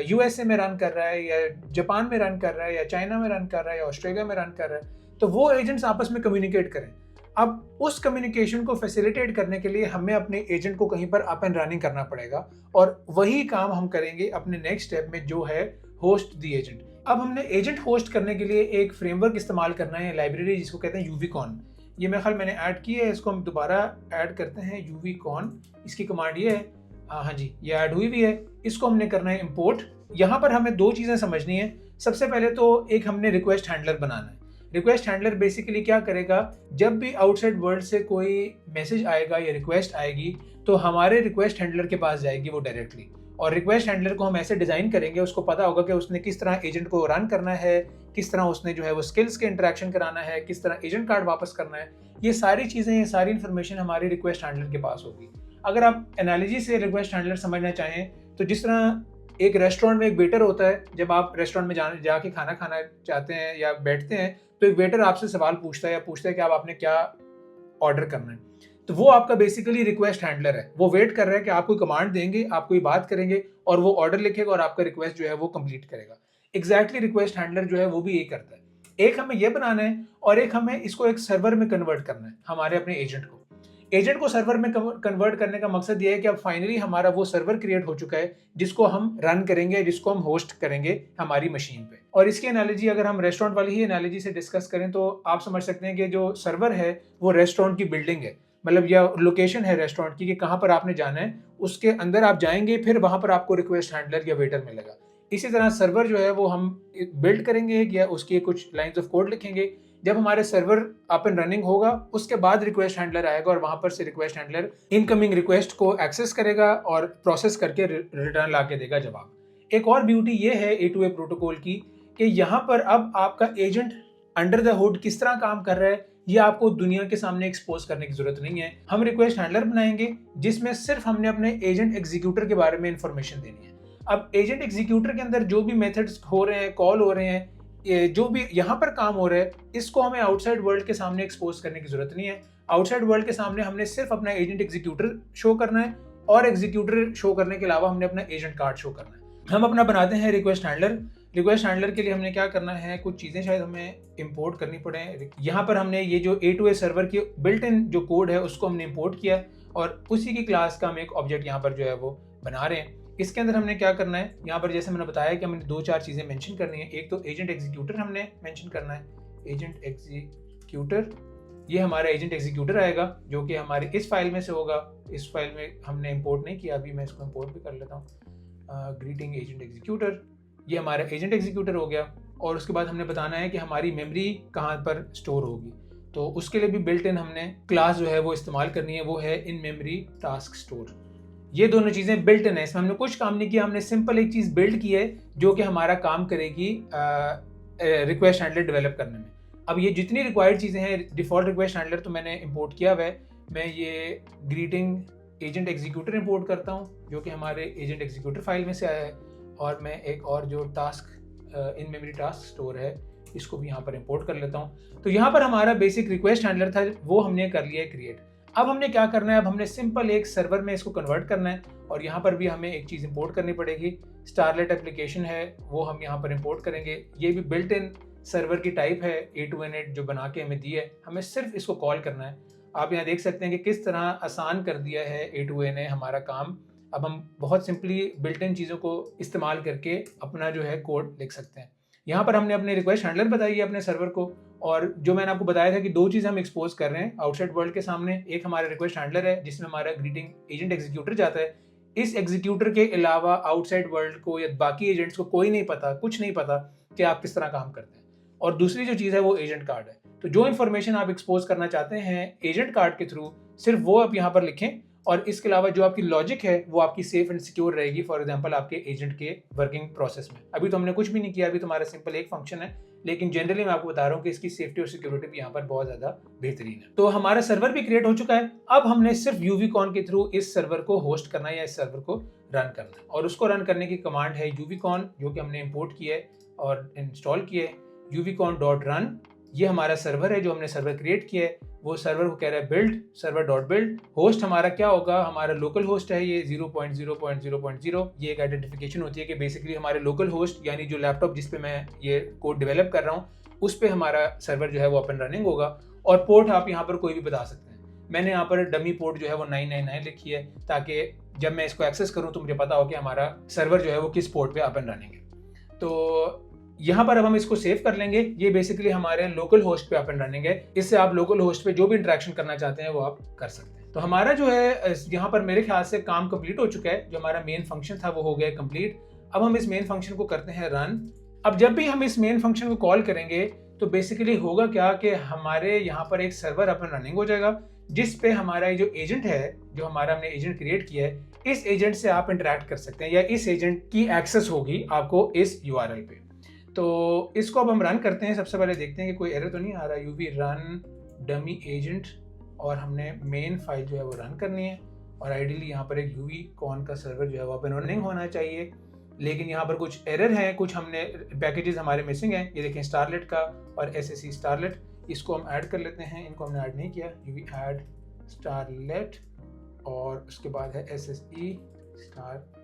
यूएसए में रन कर रहा है या जापान में रन कर रहा है या चाइना में रन कर रहा है या ऑस्ट्रेलिया में रन कर रहा है, तो वो एजेंट्स आपस में कम्युनिकेट करें। अब उस कम्युनिकेशन को फैसिलिटेट करने के लिए हमें अपने एजेंट को कहीं पर अप एंड रनिंग करना पड़ेगा और वही काम हम करेंगे अपने नेक्स्ट स्टेप में जो है होस्ट द एजेंट। अब हमने एजेंट होस्ट करने के लिए एक फ्रेमवर्क इस्तेमाल करना है, लाइब्रेरी जिसको कहते हैं यूवीकॉन। ये मेरे ख्याल मैंने ऐड की है, इसको हम दोबारा ऐड करते हैं यूवीकॉन। इसकी कमांड ये है, हाँ जी ये ऐड हुई भी है। इसको हमने करना है इंपोर्ट। यहाँ पर हमें दो चीज़ें समझनी है। सबसे पहले तो एक हमने रिक्वेस्ट हैंडलर बनाना है। रिक्वेस्ट हैंडलर बेसिकली क्या करेगा, जब भी आउटसाइड वर्ल्ड से कोई मैसेज आएगा या रिक्वेस्ट आएगी तो हमारे रिक्वेस्ट हैंडलर के पास जाएगी वो डायरेक्टली। और रिक्वेस्ट हैंडलर को हम ऐसे डिज़ाइन करेंगे, उसको पता होगा कि उसने किस तरह एजेंट को रन करना है, किस तरह उसने जो है वो स्किल्स के इंटरेक्शन कराना है, किस तरह एजेंट कार्ड वापस करना है। ये सारी चीज़ें, ये सारी इन्फॉर्मेशन हमारी रिक्वेस्ट हैंडलर के पास होगी। अगर आप एनालॉजी से रिक्वेस्ट हैंडलर समझना चाहें तो जिस तरह एक रेस्टोरेंट में एक वेटर होता है, जब आप रेस्टोरेंट में जाके खाना खाना चाहते हैं या बैठते हैं तो एक वेटर आपसे सवाल पूछता है या पूछता है कि आप आपने क्या ऑर्डर करना है, तो वो आपका बेसिकली रिक्वेस्ट हैंडलर है। वो वेट कर रहा है कि आप कोई कमांड देंगे, आप कोई बात करेंगे और वो ऑर्डर लिखेगा और आपका रिक्वेस्ट जो है वो कंप्लीट करेगा। एग्जैक्टली रिक्वेस्ट हैंडलर जो है वो भी ये करता है। एक हमें ये बनाना है और एक हमें इसको एक सर्वर में कन्वर्ट करना है हमारे अपने एजेंट को। एजेंट को सर्वर में कन्वर्ट करने का मकसद ये है कि अब फाइनली हमारा वो सर्वर क्रिएट हो चुका है जिसको हम रन करेंगे, जिसको हम होस्ट करेंगे हमारी मशीन पे। और इसकी एनालॉजी अगर हम रेस्टोरेंट वाली ही एनालॉजी से डिस्कस करें तो आप समझ सकते हैं कि जो सर्वर है वो रेस्टोरेंट की बिल्डिंग है, मतलब या लोकेशन है रेस्टोरेंट की कि कहाँ पर आपने जाना है, उसके अंदर आप जाएंगे, फिर वहाँ पर आपको रिक्वेस्ट हैंडलर या वेटर मिलेगा। इसी तरह सर्वर जो है वो हम बिल्ड करेंगे या उसकी कुछ लाइन्स ऑफ कोड लिखेंगे। जब हमारे सर्वर अप एंड रनिंग होगा उसके बाद रिक्वेस्ट हैंडलर आएगा और वहां पर से रिक्वेस्ट हैंडलर इनकमिंग रिक्वेस्ट को एक्सेस करेगा और प्रोसेस करके रिटर्न ला के देगा जवाब। एक और ब्यूटी ये है A2A प्रोटोकॉल की कि यहाँ पर अब आपका एजेंट अंडर द हुड किस तरह काम कर रहा है ये आपको दुनिया के सामने एक्सपोज करने की जरूरत नहीं है। हम रिक्वेस्ट हैंडलर बनाएंगे जिसमें सिर्फ हमने अपने एजेंट एग्जीक्यूटर के बारे में इंफॉर्मेशन देनी है। अब एजेंट एग्जीक्यूटर के अंदर जो भी मेथड्स हो रहे हैं, कॉल हो रहे हैं, जो भी यहाँ पर काम हो रहा है, इसको हमें आउटसाइड वर्ल्ड के सामने एक्सपोज करने की जरूरत नहीं है। आउटसाइड वर्ल्ड के सामने हमने सिर्फ अपना एजेंट एग्जीक्यूटर शो करना है और एग्जीक्यूटर शो करने के अलावा हमने अपना एजेंट कार्ड शो करना है। हम अपना बनाते हैं रिक्वेस्ट हैंडलर। रिक्वेस्ट हैंडलर के लिए हमने क्या करना है, कुछ चीज़ें शायद हमें इंपोर्ट करनी पड़े। यहाँ पर हमने ये जो A2A सर्वर की बिल्ट इन जो कोड है उसको हमने इंपोर्ट किया और उसी की क्लास का हम एक ऑब्जेक्ट यहाँ पर जो है वो बना रहे हैं। इसके अंदर हमने क्या करना है, यहाँ पर जैसे मैंने बताया कि हमने 2-4 चीज़ें मेंशन करनी है। एक तो एजेंट एग्जीक्यूटर हमने मेंशन करना है। एजेंट एग्जीक्यूटर, ये हमारा एजेंट एग्जीक्यूटर आएगा जो कि हमारे इस फाइल में से होगा। इस फाइल में हमने इंपोर्ट नहीं किया, अभी मैं इसको इंपोर्ट भी कर लेता हूँ। ग्रीटिंग एजेंट एग्जीक्यूटर, ये हमारा एजेंट एग्जीक्यूटर हो गया। और उसके बाद हमने बताना है कि हमारी मेमोरी कहाँ पर स्टोर होगी, तो उसके लिए भी बिल्ट इन हमने क्लास जो है वो इस्तेमाल करनी है, वो है इन मेमोरी टास्क स्टोर। ये दोनों चीज़ें बिल्ट इन है, इसमें हमने कुछ काम नहीं किया, हमने सिंपल एक चीज़ बिल्ड की है जो कि हमारा काम करेगी रिक्वेस्ट हैंडलर डेवलप करने में। अब ये जितनी रिक्वायर्ड चीज़ें हैं, डिफ़ॉल्ट रिक्वेस्ट हैंडलर तो मैंने इंपोर्ट किया हुआ है। मैं ये ग्रीटिंग एजेंट एग्जीक्यूटर इंपोर्ट करता हूँ जो कि हमारे एजेंट एग्जीक्यूटर फाइल में से आया है, और मैं एक और जो task in memory task store है इसको भी यहाँ पर इंपोर्ट कर लेता हूँ। तो यहाँ पर हमारा बेसिक रिक्वेस्ट हैंडलर था, वो हमने कर लिया है क्रिएट। अब हमने क्या करना है, अब हमने सिंपल एक सर्वर में इसको कन्वर्ट करना है और यहाँ पर भी हमें एक चीज़ इंपोर्ट करनी पड़ेगी। स्टारलेट एप्लीकेशन है वो हम यहाँ पर इंपोर्ट करेंगे। ये भी बिल्ट इन सर्वर की टाइप है A2N8 जो बना के हमें दी है, हमें सिर्फ इसको कॉल करना है। आप यहाँ देख सकते हैं कि किस तरह आसान कर दिया है A2N ने हमारा काम। अब हम बहुत सिंपली बिल्ट इन चीज़ों को इस्तेमाल करके अपना जो है कोड लिख सकते हैं। यहाँ पर हमने अपने रिक्वेस्ट हैंडलर बताई है अपने सर्वर को, और जो मैंने आपको बताया था कि दो चीज़ हम एक्सपोज कर रहे हैं आउटसाइड वर्ल्ड के सामने। एक हमारा रिक्वेस्ट हैंडलर है जिसमें हमारा ग्रीटिंग एजेंट एग्जीक्यूटर जाता है। इस एग्जीक्यूटर के अलावा आउटसाइड वर्ल्ड को या बाकी एजेंट्स को कोई नहीं पता, कुछ नहीं पता कि आप किस तरह काम करते हैं। और दूसरी जो चीज़ है वो एजेंट कार्ड है। तो जो इन्फॉर्मेशन आप एक्सपोज करना चाहते हैं एजेंट कार्ड के थ्रू, सिर्फ वो आप यहाँ पर लिखें, और इसके अलावा जो आपकी लॉजिक है वो आपकी सेफ एंड सिक्योर रहेगी। फॉर एग्जांपल आपके एजेंट के वर्किंग प्रोसेस में अभी तो हमने कुछ भी नहीं किया, अभी तो हमारा सिंपल एक फंक्शन है, लेकिन जनरली मैं आपको बता रहा हूँ कि इसकी सेफ्टी और सिक्योरिटी भी यहाँ पर बहुत ज़्यादा बेहतरीन है। तो हमारा सर्वर भी क्रिएट हो चुका है। अब हमने सिर्फ यूवीकॉन के थ्रू इस सर्वर को होस्ट करना है या इस सर्वर को रन करना है, और उसको रन करने की कमांड है यूवीकॉन, जो कि हमने इंपोर्ट किया है और इंस्टॉल किया है। uvicon.run ये हमारा सर्वर है जो हमने सर्वर क्रिएट किया है। वो सर्वर को कह रहा है बिल्ड server.build। होस्ट हमारा क्या होगा, हमारा लोकल होस्ट है ये 0.0.0.0। ये एक आइडेंटिफिकेशन होती है कि बेसिकली हमारे लोकल होस्ट यानी जो लैपटॉप जिस पे मैं ये कोड डेवलप कर रहा हूँ उस पे हमारा सर्वर जो है वो अपन रनिंग होगा। और पोर्ट आप यहाँ पर कोई भी बता सकते हैं। मैंने यहाँ पर डमी पोर्ट जो है वो 999 लिखी है, ताकि जब मैं इसको एक्सेस करूँ तो मुझे पता हो कि हमारा सर्वर जो है वो किस पोर्ट पे अपन रनिंग है। तो यहाँ पर अब हम इसको सेव कर लेंगे। ये बेसिकली हमारे लोकल होस्ट पे अपन रनिंग है। इससे आप लोकल होस्ट पे जो भी इंटरेक्शन करना चाहते हैं वो आप कर सकते हैं। तो हमारा जो है यहाँ पर मेरे ख्याल से काम कंप्लीट हो चुका है। जो हमारा मेन फंक्शन था वो हो गया कंप्लीट। अब हम इस मेन फंक्शन को करते हैं रन। अब जब भी हम इस मेन फंक्शन को कॉल करेंगे तो बेसिकली होगा क्या कि हमारे यहाँ पर एक सर्वर अपन रनिंग हो जाएगा, जिस पे हमारा जो एजेंट है, जो हमारा हमने एजेंट क्रिएट किया है, इस एजेंट से आप इंटरेक्ट कर सकते हैं या इस एजेंट की एक्सेस होगी आपको इस URL पे। तो इसको अब हम रन करते हैं। सबसे पहले देखते हैं कि कोई एरर तो नहीं आ रहा। यूवी रन डमी एजेंट, और हमने मेन फाइल जो है वो रन करनी है, और आइडियली यहाँ पर एक यूवीकॉन का सर्वर जो है वो ओपन रनिंग होना चाहिए। लेकिन यहाँ पर कुछ एरर हैं, कुछ हमने पैकेजेस हमारे मिसिंग हैं। ये देखें स्टारलेट का और SSE स्टारलेट, इसको हम ऐड कर लेते हैं। इनको हमने ऐड नहीं किया। यूवी ऐड स्टारलेट और उसके बाद है SSE स्टारलेट।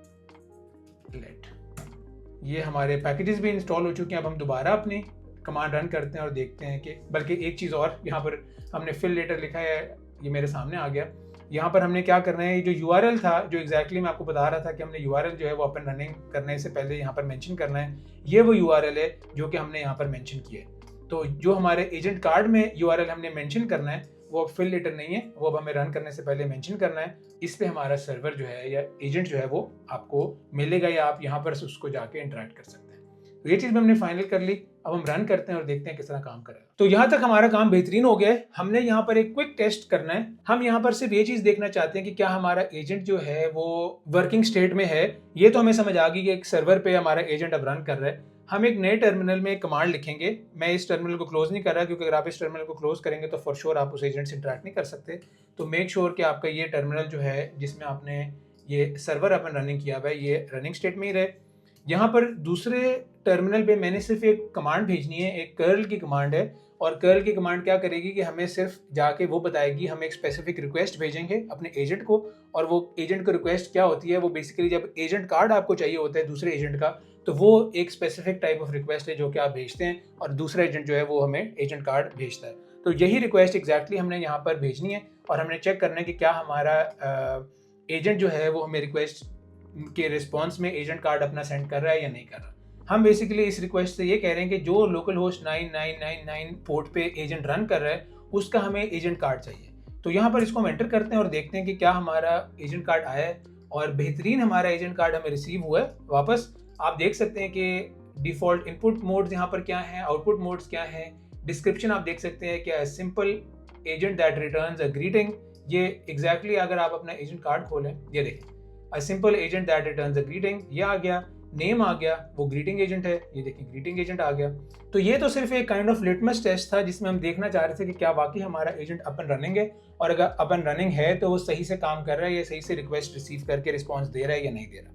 ये हमारे पैकेजेस भी इंस्टॉल हो चुके हैं। अब हम दोबारा अपनी कमांड रन करते हैं और देखते हैं कि, बल्कि एक चीज़ और, यहाँ पर हमने फिल लेटर लिखा है, ये मेरे सामने आ गया। यहाँ पर हमने क्या करना है, जो URL था, जो एग्जैक्टली मैं आपको बता रहा था कि हमने URL जो है वो अपन रनिंग करने से पहले यहाँ पर मेंशन करना है, ये वो URL है जो कि हमने यहाँ पर मेंशन किया है। तो जो हमारे एजेंट कार्ड में URL हमने मेंशन करना है वो अब फिल लेटर नहीं है, वो अब हमें रन करने से पहले मेंशन करना है। इस पे हमारा सर्वर जो है या एजेंट जो है वो आपको मिलेगा, या आप यहाँ पर उसको जाके इंटरेक्ट कर सकते हैं। तो ये चीज़ भी हमने फाइनल कर ली। अब हम रन करते हैं और देखते हैं किस तरह काम करेगा। तो यहाँ तक हमारा काम बेहतरीन हो गया है। हमने यहाँ पर एक क्विक टेस्ट करना है। हम यहाँ पर सिर्फ ये चीज़ देखना चाहते हैं कि क्या हमारा एजेंट जो है वो वर्किंग स्टेट में है। ये तो हमें समझ आ गई कि एक सर्वर पे हमारा एजेंट अब रन कर रहा है। हम एक नए टर्मिनल में एक कमांड लिखेंगे। मैं इस टर्मिनल को क्लोज नहीं कर रहा, क्योंकि अगर आप इस टर्मिनल को क्लोज करेंगे तो फॉर श्योर आप उस एजेंट से इंटरेक्ट नहीं कर सकते। तो मेक श्योर कि आपका ये टर्मिनल जो है जिसमें आपने ये सर्वर अपन रनिंग किया हुआ है ये रनिंग स्टेट में ही रहे। यहाँ पर दूसरे टर्मिनल पे मैंने सिर्फ एक कमांड भेजनी है, एक कर्ल की कमांड है। और कर्ल की कमांड क्या करेगी कि हमें सिर्फ जाके वो बताएगी, हम एक स्पेसिफिक रिक्वेस्ट भेजेंगे अपने एजेंट को, और वो एजेंट को रिक्वेस्ट क्या होती है, वो बेसिकली जब एजेंट कार्ड आपको चाहिए होता है दूसरे एजेंट का, तो वो एक स्पेसिफिक टाइप ऑफ रिक्वेस्ट है जो कि आप भेजते हैं, और दूसरा एजेंट जो है वो हमें एजेंट कार्ड भेजता है। तो यही रिक्वेस्ट एग्जैक्टली हमने यहाँ पर भेजनी है, और हमने चेक करना है कि क्या हमारा एजेंट जो है वो हमें रिक्वेस्ट के रिस्पॉन्स में एजेंट कार्ड अपना सेंड कर रहा है या नहीं कर रहा। हम बेसिकली इस रिक्वेस्ट से ये कह रहे हैं कि जो लोकल होस्ट 9999 पोर्ट पे एजेंट रन कर रहा है उसका हमें एजेंट कार्ड चाहिए। तो यहाँ पर इसको हम एंटर करते हैं और देखते हैं कि क्या हमारा एजेंट कार्ड आया है, और बेहतरीन हमारा एजेंट कार्ड हमें रिसीव हुआ है वापस। आप देख सकते हैं कि डिफ़ॉल्ट इनपुट मोड्स यहाँ पर क्या हैं, आउटपुट मोड्स क्या हैं, डिस्क्रिप्शन आप देख सकते हैं क्या, simple agent that returns a greeting. ये एग्जैक्टली अगर आप अपना एजेंट कार्ड खोलें, ये देखें, a simple agent that returns a greeting, ये आ गया। नेम आ गया, वो ग्रीटिंग एजेंट है, ये देखिए ग्रीटिंग एजेंट आ गया। तो ये तो सिर्फ एक काइंड ऑफ लिटमस टेस्ट था जिसमें हम देखना चाह रहे थे कि क्या वाकई हमारा एजेंट अपन रनिंग है, और अगर अपन रनिंग है तो वो सही से काम कर रहा है या सही से रिक्वेस्ट रिसीव करके रिस्पॉन्स दे रहा है या नहीं दे रहा।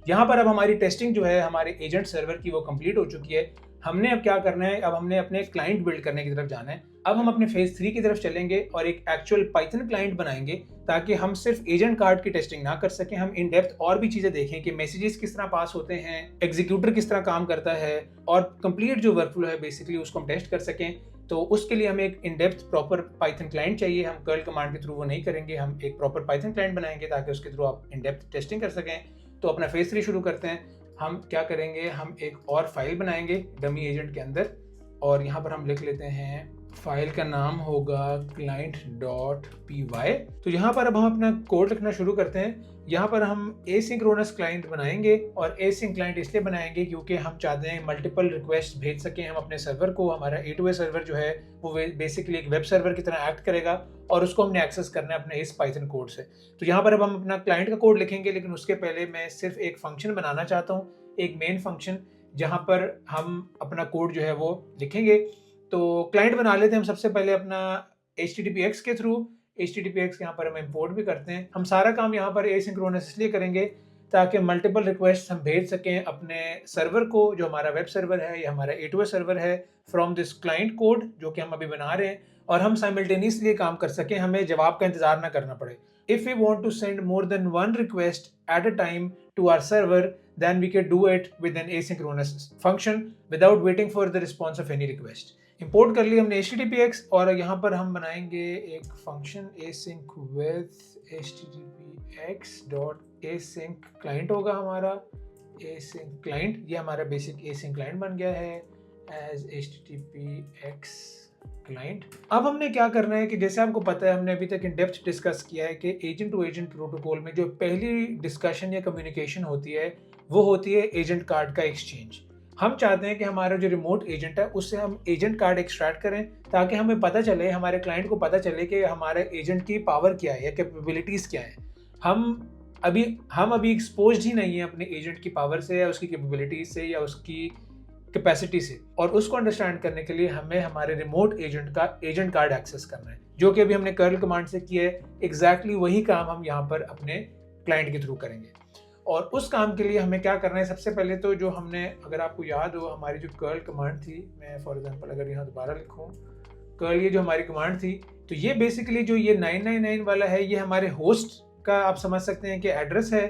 यहाँ पर अब हमारी टेस्टिंग जो है हमारे एजेंट सर्वर की वो कंप्लीट हो चुकी है। हमने अब क्या करना है, अब हमने अपने क्लाइंट बिल्ड करने की तरफ जाना है। अब हम अपने फेज 3 की तरफ चलेंगे और एक एक्चुअल पाइथन क्लाइंट बनाएंगे ताकि हम सिर्फ एजेंट कार्ड की टेस्टिंग ना कर सकें, हम इन डेप्थ और भी चीज़ें देखें कि मैसेजेस किस तरह पास होते हैं, एग्जीक्यूटर किस तरह काम करता है और कंप्लीट जो वर्कफ्लो है बेसिकली उसको हम टेस्ट कर सकें। तो उसके लिए हमें एक in depth proper Python client चाहिए। हम कर्ल कमांड के थ्रू वो नहीं करेंगे, हम एक प्रॉपर पाइथन क्लाइंट बनाएंगे ताकि उसके थ्रू आप इन डेप्थ टेस्टिंग कर सकें। तो अपना फेज 3 शुरू करते हैं। हम क्या करेंगे, हम एक और फाइल बनाएंगे डमी एजेंट के अंदर और यहाँ पर हम लिख लेते हैं, फाइल का नाम होगा client.py। तो यहाँ पर अब हम अपना कोड लिखना शुरू करते हैं। यहाँ पर हम एसिंक्रोनस क्लाइंट बनाएंगे और एसिंक क्लाइंट इसलिए बनाएंगे क्योंकि हम चाहते हैं मल्टीपल रिक्वेस्ट भेज सकें हम अपने सर्वर को। हमारा A2A सर्वर जो है वो बेसिकली एक वेब सर्वर की तरह एक्ट करेगा और उसको हमने एक्सेस करना है अपने इस पाइथन कोड से। तो यहाँ पर अब हम अपना क्लाइंट का कोड लिखेंगे, लेकिन उसके पहले मैं सिर्फ एक फंक्शन बनाना चाहता हूँ, एक मेन फंक्शन जहाँ पर हम अपना कोड जो है वो लिखेंगे। तो क्लाइंट बना लेते हैं हम सबसे पहले अपना HTTPX के थ्रू। HTTPX यहाँ पर हम इंपोर्ट भी करते हैं। हम सारा काम यहाँ पर एसिंक्रोनस इसलिए करेंगे ताकि मल्टीपल रिक्वेस्ट हम भेज सकें अपने सर्वर को, जो हमारा वेब सर्वर है या हमारा A2A सर्वर है, फ्रॉम दिस क्लाइंट कोड जो कि हम अभी बना रहे हैं, और हम साइमल्टेनियसली काम कर सकें, हमें जवाब का इंतजार ना करना पड़े। If we want to send more than one request at a time to our server, then we can do it with an asynchronous function without waiting for the response of any request. Import कर लिया हमने HTTPX और यहाँ पर हम बनाएंगे एक function async with HTTPX dot async client होगा हमारा async क्लाइंट। ये हमारा बेसिक async क्लाइंट बन गया है as HTTPX क्लाइंट। अब हमने क्या करना है कि जैसे आपको पता है, हमने अभी तक इन डेप्थ डिस्कस किया है कि एजेंट टू एजेंट प्रोटोकॉल में जो पहली डिस्कशन या कम्युनिकेशन होती है वो होती है एजेंट कार्ड का एक्सचेंज। हम चाहते हैं कि हमारा जो रिमोट एजेंट है उससे हम एजेंट कार्ड एक्सट्रैक्ट करें ताकि हमें पता चले, हमारे क्लाइंट को पता चले कि हमारे एजेंट की पावर क्या है या कैपेबिलिटीज़ क्या है। हम अभी एक्सपोज ही नहीं है अपने एजेंट की पावर से या उसकी कैपेबिलिटीज से या उसकी कैपेसिटी से, और उसको अंडरस्टैंड करने के लिए हमें हमारे रिमोट एजेंट का एजेंट कार्ड एक्सेस करना है, जो कि अभी हमने कर्ल कमांड से किया है। एग्जैक्टली वही काम हम यहाँ पर अपने क्लाइंट के थ्रू करेंगे। और उस काम के लिए हमें क्या करना है, सबसे पहले तो जो हमने, अगर आपको याद हो, हमारी जो कर्ल कमांड थी, मैं फॉर एग्जांपल अगर यहाँ दोबारा लिखूँ कर्ल, ये जो हमारी कमांड थी, तो ये बेसिकली जो ये 999 वाला है, ये हमारे होस्ट का आप समझ सकते हैं कि एड्रेस है,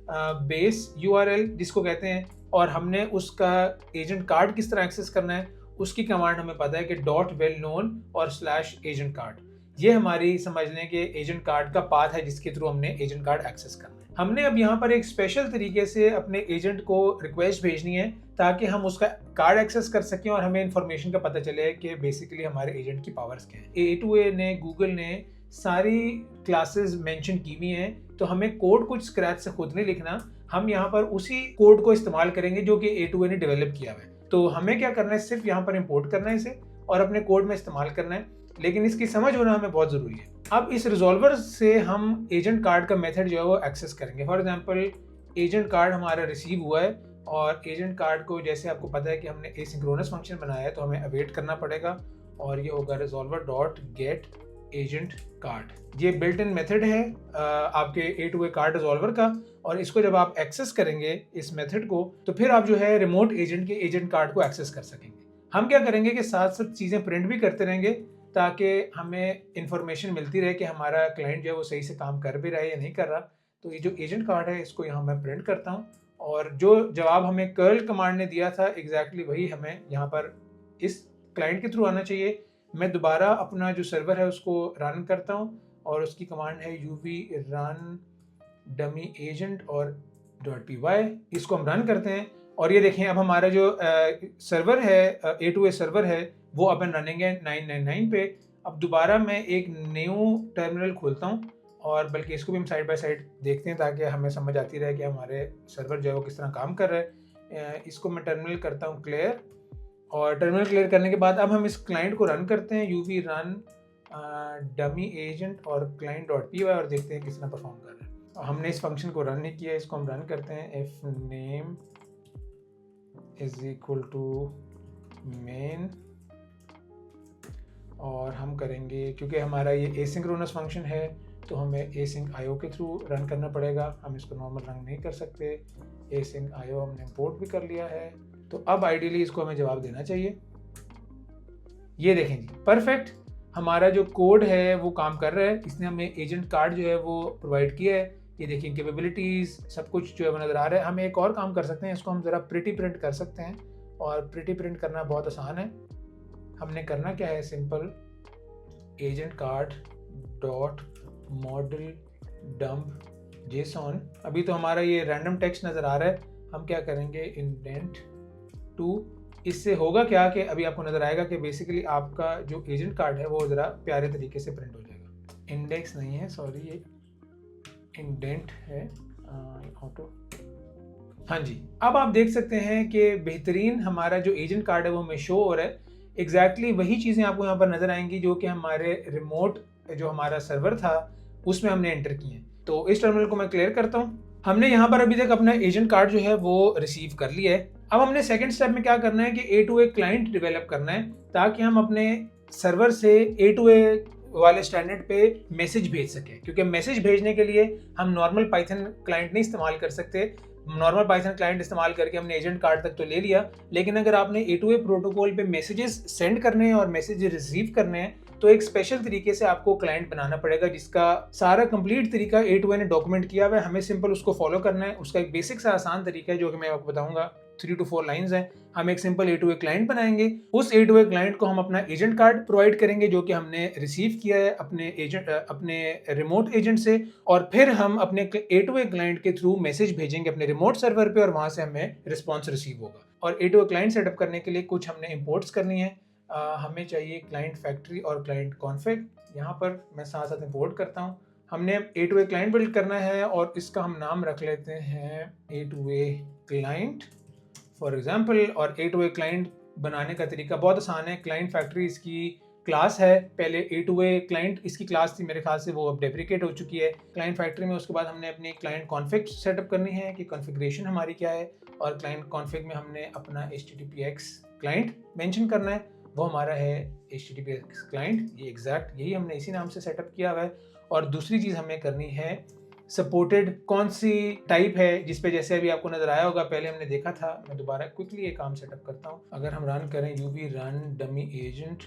बेस URL जिसको कहते हैं, और हमने उसका एजेंट कार्ड किस तरह एक्सेस करना है उसकी कमांड हमें पता है कि .well-known और /agent card। ये हमारी समझ लें कि एजेंट कार्ड का पाथ है जिसके थ्रू हमने एजेंट कार्ड एक्सेस करना है। हमने अब यहाँ पर एक स्पेशल तरीके से अपने एजेंट को रिक्वेस्ट भेजनी है ताकि हम उसका कार्ड एक्सेस कर सकें और हमें इंफॉर्मेशन का पता चले कि बेसिकली हमारे एजेंट की पावर्स क्या है। A2A ने, गूगल ने सारी क्लासेस मेंशन की हुई हैं, तो हमें कोड कुछ स्क्रैच से खुद नहीं लिखना, हम यहाँ पर उसी कोड को इस्तेमाल करेंगे जो कि A2A ने डेवलप किया हुआ है। तो हमें क्या करना है, सिर्फ यहाँ पर इंपोर्ट करना है इसे और अपने कोड में इस्तेमाल करना है, लेकिन इसकी समझ होना हमें बहुत ज़रूरी है। अब इस रिजॉल्वर से हम एजेंट कार्ड का मेथड जो है वो एक्सेस करेंगे। फॉर एग्जांपल एजेंट कार्ड हमारा रिसीव हुआ है और एजेंट कार्ड को, जैसे आपको पता है कि हमने एसिंक्रोनस फंक्शन बनाया है, तो हमें अवेट करना पड़ेगा और ये होगा resolver dot gate agent card. ये बिल्ट इन मेथड है आपके A2A कार्ड रिजॉल्वर का, और इसको जब आप एक्सेस करेंगे इस मेथड को, तो फिर आप जो है रिमोट एजेंट के एजेंट कार्ड को एक्सेस कर सकेंगे। हम क्या करेंगे कि साथ साथ चीज़ें प्रिंट भी करते रहेंगे ताकि हमें इंफॉर्मेशन मिलती रहे कि हमारा क्लाइंट जो है वो सही से काम कर भी रहा है या नहीं कर रहा। तो ये जो एजेंट कार्ड है इसको यहाँ मैं प्रिंट करता हूँ, और जो जवाब हमें कर्ल कमांड ने दिया था एग्जैक्टली वही हमें यहाँ पर इस क्लाइंट के थ्रू आना चाहिए। मैं दोबारा अपना जो सर्वर है उसको रन करता हूँ और उसकी कमांड है uv run dummy agent और .py। इसको हम रन करते हैं और ये देखें अब हमारा जो सर्वर है, A2A सर्वर है, वो अप एंड रनिंग है 999 पे। अब दोबारा मैं एक न्यू टर्मिनल खोलता हूँ, और बल्कि इसको भी हम साइड बाय साइड देखते हैं ताकि हमें समझ आती रहे कि हमारे सर्वर जो है वो किस तरह काम कर रहा है। इसको मैं टर्मिनल करता हूँ क्लियर, और टर्मिनल क्लियर करने के बाद अब हम इस क्लाइंट को रन करते हैं uv run dummy agent और client.py, और देखते हैं किस तरह परफॉर्म कर रहा है। हमने इस फंक्शन को रन नहीं किया, इसको हम रन करते हैं। if name is equal to main, और हम करेंगे, क्योंकि हमारा ये एसिंक्रोनस फंक्शन है तो हमें async IO के थ्रू रन करना पड़ेगा, हम इसको नॉर्मल रन नहीं कर सकते। async IO हमने इंपोर्ट भी कर लिया है, तो अब आइडियली इसको हमें जवाब देना चाहिए। ये देखें जी, परफेक्ट, हमारा जो कोड है वो काम कर रहा है, इसने हमें एजेंट कार्ड जो है वो प्रोवाइड किया है। ये देखिए कैपेबिलिटीज़ सब कुछ जो है वो नज़र आ रहा है। हम एक और काम कर सकते हैं, इसको हम ज़रा प्रिटी प्रिंट कर सकते हैं, और प्रिटी प्रिंट करना बहुत आसान है। हमने करना क्या है, simple agent card dot model dump JSON. अभी तो हमारा ये रैंडम टेक्स्ट नज़र आ रहा है, हम क्या करेंगे, इंडेंट टू। इससे होगा क्या कि अभी आपको नज़र आएगा कि बेसिकली आपका जो एजेंट कार्ड है वो ज़रा प्यारे तरीके से प्रिंट हो जाएगा। इंडेक्स नहीं है, सॉरी, ये इंडेंट है ऑटो। हाँ जी, अब आप देख सकते हैं कि बेहतरीन हमारा जो एजेंट कार्ड है वो हमें शो हो रहा है। एग्जैक्टली वही चीज़ें आपको यहाँ पर नज़र आएंगी जो कि हमारे रिमोट जो हमारा सर्वर था उसमें हमने एंटर की हैं। तो इस टर्मिनल को मैं क्लियर करता हूँ। हमने यहाँ पर अभी तक अपना एजेंट कार्ड जो है वो रिसीव कर लिया है। अब हमने सेकंड स्टेप में क्या करना है कि A2A क्लाइंट डेवलप करना है, ताकि हम अपने सर्वर से A2A वाले स्टैंडर्ड पे मैसेज भेज सकें। क्योंकि मैसेज भेजने के लिए हम नॉर्मल पाइथन क्लाइंट नहीं इस्तेमाल कर सकते। नॉर्मल पाइथन क्लाइंट इस्तेमाल करके हमने एजेंट कार्ड तक तो ले लिया, लेकिन अगर आपने A2A प्रोटोकॉल पे मैसेजेस सेंड करने हैं और मैसेज रिसीव करने हैं तो एक स्पेशल तरीके से आपको क्लाइंट बनाना पड़ेगा, जिसका सारा कंप्लीट तरीका A2A ने डॉक्यूमेंट किया हुआ है। हमें सिंपल उसको फॉलो करना है। उसका एक बेसिक सा आसान तरीका है जो कि मैं आपको बताऊंगा, 3 to 4 लाइंस हैं। हम एक सिंपल A2A क्लाइंट बनाएंगे, उस A2A क्लाइंट को हम अपना एजेंट कार्ड प्रोवाइड करेंगे जो कि हमने रिसीव किया है अपने रिमोट एजेंट से, और फिर हम अपने A2A क्लाइंट के थ्रू मैसेज भेजेंगे अपने रिमोट सर्वर पे, और वहां से हमें रिस्पॉन्स रिसीव होगा। और A2A क्लाइंट सेटअप करने के लिए कुछ हमने इंपोर्ट्स करनी है। हमें चाहिए क्लाइंट फैक्ट्री और क्लाइंट कॉन्फ़िग। यहाँ पर मैं साथ साथ इंपोर्ट करता हूँ। हमने A2A क्लाइंट बिल्ड करना है और इसका हम नाम रख लेते हैं A2A क्लाइंट फॉर एग्जाम्पल। और A2A क्लाइंट बनाने का तरीका बहुत आसान है। क्लाइंट फैक्ट्री इसकी क्लास है। पहले A2A क्लाइंट इसकी क्लास थी, मेरे ख्याल से वो अब डेप्रिकेट हो चुकी है क्लाइंट फैक्ट्री में। उसके बाद हमने अपनी क्लाइंट कॉन्फ़िग सेटअप करनी है कि कॉन्फ़िगरेशन हमारी क्या है, और क्लाइंट कॉन्फ़िग में हमने अपना HTTPX क्लाइंट मेंशन करना है, वो हमारा है HTTPX क्लाइंट। ये एग्जैक्ट यही हमने इसी नाम से सेटअप किया हुआ है। और दूसरी चीज़ हमें करनी है सपोर्टेड कौन सी टाइप है, जिस पे जैसे अभी आपको नजर आया होगा, पहले हमने देखा था। मैं दोबारा क्विकली ये काम सेटअप करता हूँ। अगर हम रन करें UV रन डमी एजेंट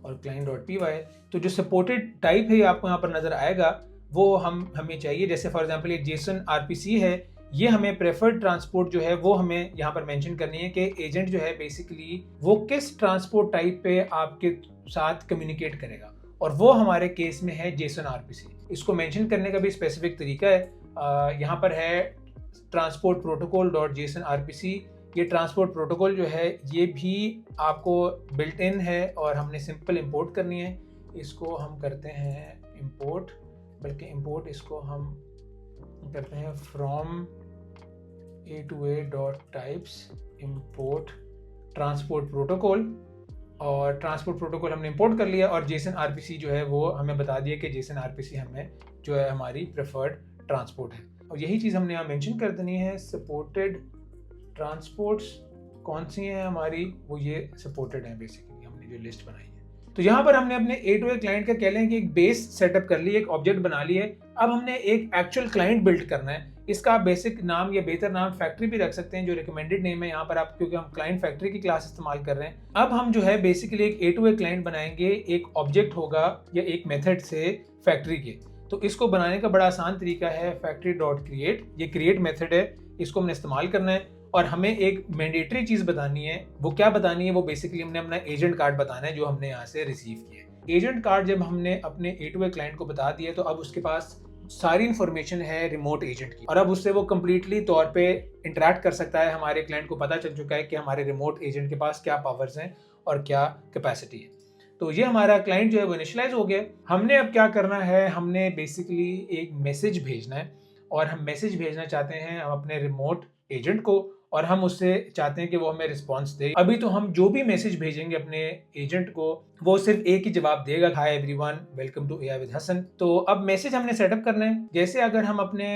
और client.py, तो जो सपोर्टेड टाइप है आपको यहाँ पर नजर आएगा वो हमें चाहिए। जैसे फॉर एग्जांपल ये JSON RPC है, ये हमें प्रेफर्ड ट्रांसपोर्ट जो है वो हमें यहाँ पर मेंशन करनी है कि एजेंट जो है बेसिकली वो किस ट्रांसपोर्ट टाइप पे आपके साथ कम्युनिकेट करेगा, और वो हमारे केस में है JSON RPC। इसको मेंशन करने का भी स्पेसिफिक तरीका है। यहाँ पर है transport protocol dot JSON RPC। ये ट्रांसपोर्ट प्रोटोकॉल जो है ये भी आपको बिल्ट इन है और हमने सिंपल इंपोर्ट करनी है। इसको हम करते हैं इंपोर्ट, बल्कि इंपोर्ट इसको हम करते हैं from A2A.types import transport protocol. और ट्रांसपोर्ट प्रोटोकॉल हमने इंपोर्ट कर लिया, और JSON RPC जो है वो हमें बता दिया कि JSON RPC हमें जो है हमारी प्रेफर्ड ट्रांसपोर्ट है। और यही चीज़ हमने यहाँ मेंशन कर देनी है। सपोर्टेड ट्रांसपोर्ट्स कौन सी हैं हमारी, वो ये सपोर्टेड हैं बेसिकली, हमने जो लिस्ट बनाई है। तो यहाँ पर हमने अपने A2A क्लाइंट का कह लें कि एक बेस सेटअप कर ली, एक ऑब्जेक्ट बना ली है। अब हमने एक एक्चुअल क्लाइंट बिल्ड करना है। इसका आप बेसिक नाम या बेहतर नाम फैक्ट्री भी रख सकते हैं, जो रिकमेंडेड नेम है यहाँ पर आप, क्योंकि हम क्लाइंट फैक्ट्री की क्लास इस्तेमाल कर रहे हैं। अब हम जो है बेसिकली एक A2A क्लाइंट बनाएंगे, एक ऑब्जेक्ट होगा या एक मेथड से फैक्ट्री के। तो इसको बनाने का बड़ा आसान तरीका है फैक्ट्री डॉट क्रिएट। ये क्रिएट मेथड है, इसको हमने इस्तेमाल करना है। और हमें एक मैंडेटरी चीज़ बतानी है। वो क्या बतानी है, वो बेसिकली हमने अपना एजेंट कार्ड बताना है जो हमने यहाँ से रिसीव किया है। एजेंट कार्ड जब हमने अपने A2A क्लाइंट को बता दिया तो अब उसके पास सारी इंफॉर्मेशन है रिमोट एजेंट की, और अब उससे वो कम्प्लीटली तौर पे इंटरेक्ट कर सकता है। हमारे क्लाइंट को पता चल चुका है कि हमारे रिमोट एजेंट के पास क्या पावर्स हैं और क्या कैपेसिटी है। तो ये हमारा क्लाइंट जो है वो इनिशियलाइज हो गया। हमने अब क्या करना है, हमने बेसिकली एक मैसेज भेजना है, और हम मैसेज भेजना चाहते हैं हम अपने रिमोट एजेंट को, और हम उससे चाहते हैं कि वो हमें रिस्पांस दे। अभी तो हम जो भी मैसेज भेजेंगे अपने एजेंट को वो सिर्फ एक ही जवाब देगा, hi everyone welcome to AI with Hasan. तो अब मैसेज हमने सेटअप करना है। जैसे अगर हम अपने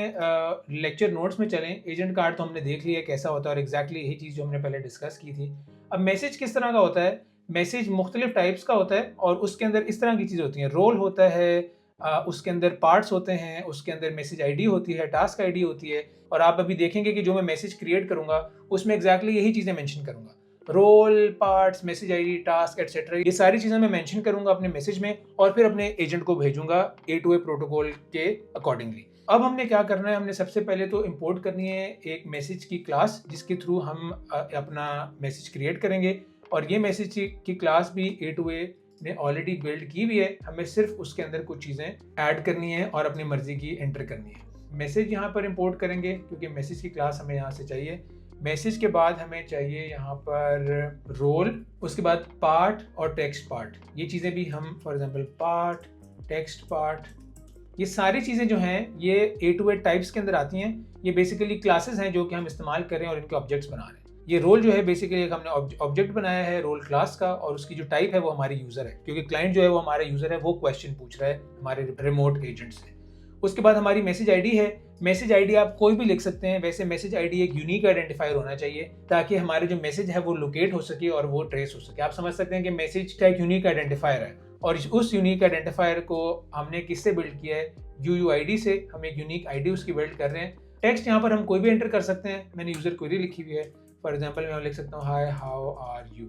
लेक्चर नोट्स में चलें, एजेंट कार्ड तो हमने देख लिया कैसा होता है, और एग्जैक्टली यही चीज़ जो हमने पहले डिस्कस की थी। अब मैसेज किस तरह का होता है, मैसेज मुख्तलिफ टाइप्स का होता है, और उसके अंदर इस तरह की चीज़ होती है। रोल होता है, उसके अंदर पार्ट्स होते हैं, उसके अंदर मैसेज आईडी होती है, टास्क आईडी होती है, और आप अभी देखेंगे कि जो मैं मैसेज क्रिएट करूंगा उसमें एग्जैक्टली यही चीज़ें मेंशन करूंगा। Role, parts, message ID, task etcetera, ये सारी चीज़ें मैं मेंशन करूंगा अपने मैसेज में और फिर अपने एजेंट को भेजूंगा A2A प्रोटोकॉल के अकॉर्डिंगली। अब हमने क्या करना है, हमने सबसे पहले तो इंपोर्ट करनी है एक मैसेज की क्लास जिसके थ्रू हम अपना मैसेज क्रिएट करेंगे, और ये मैसेज की क्लास भी A2A ने ऑलरेडी बिल्ड की हुई है। हमें सिर्फ उसके अंदर कुछ चीज़ें ऐड करनी है और अपनी मर्जी की एंटर करनी है। मैसेज यहाँ पर इंपोर्ट करेंगे क्योंकि मैसेज की क्लास हमें यहाँ से चाहिए। मैसेज के बाद हमें चाहिए यहाँ पर रोल, उसके बाद पार्ट और टेक्स्ट पार्ट। ये चीज़ें भी हम for example part, text part, ये सारी चीज़ें जो हैं ये A2A टाइप्स के अंदर आती हैं। ये बेसिकली क्लासेस हैं जो कि हम इस्तेमाल कर रहे हैं और इनके ऑब्जेक्ट्स बना रहे हैं। ये रोल जो है बेसिकली एक हमने ऑब्जेक्ट बनाया है रोल क्लास का, और उसकी जो टाइप है वो हमारी यूज़र है, क्योंकि क्लाइंट जो है वो हमारा यूज़र है, वो क्वेश्चन पूछ रहा है हमारे रिमोट एजेंट से। उसके बाद हमारी मैसेज आईडी है। मैसेज आईडी आप कोई भी लिख सकते हैं, वैसे मैसेज आईडी एक यूनिक आइडेंटिफायर होना चाहिए ताकि हमारे जो मैसेज है वो लोकेट हो सके और वो ट्रेस हो सके। आप समझ सकते हैं कि मैसेज का एक यूनिक आइडेंटिफायर है, और उस यूनिक आइडेंटिफायर को हमने किससे बिल्ड किया है, UUID से। हम एक यूनिक आईडी उसकी बिल्ड कर रहे हैं। टेक्स्ट यहाँ पर हम कोई भी एंटर कर सकते हैं। मैंने यूज़र क्वेरी लिखी हुई है, फॉर एग्जाम्पल मैं लिख सकता हूँ हाय हाउ आर यू,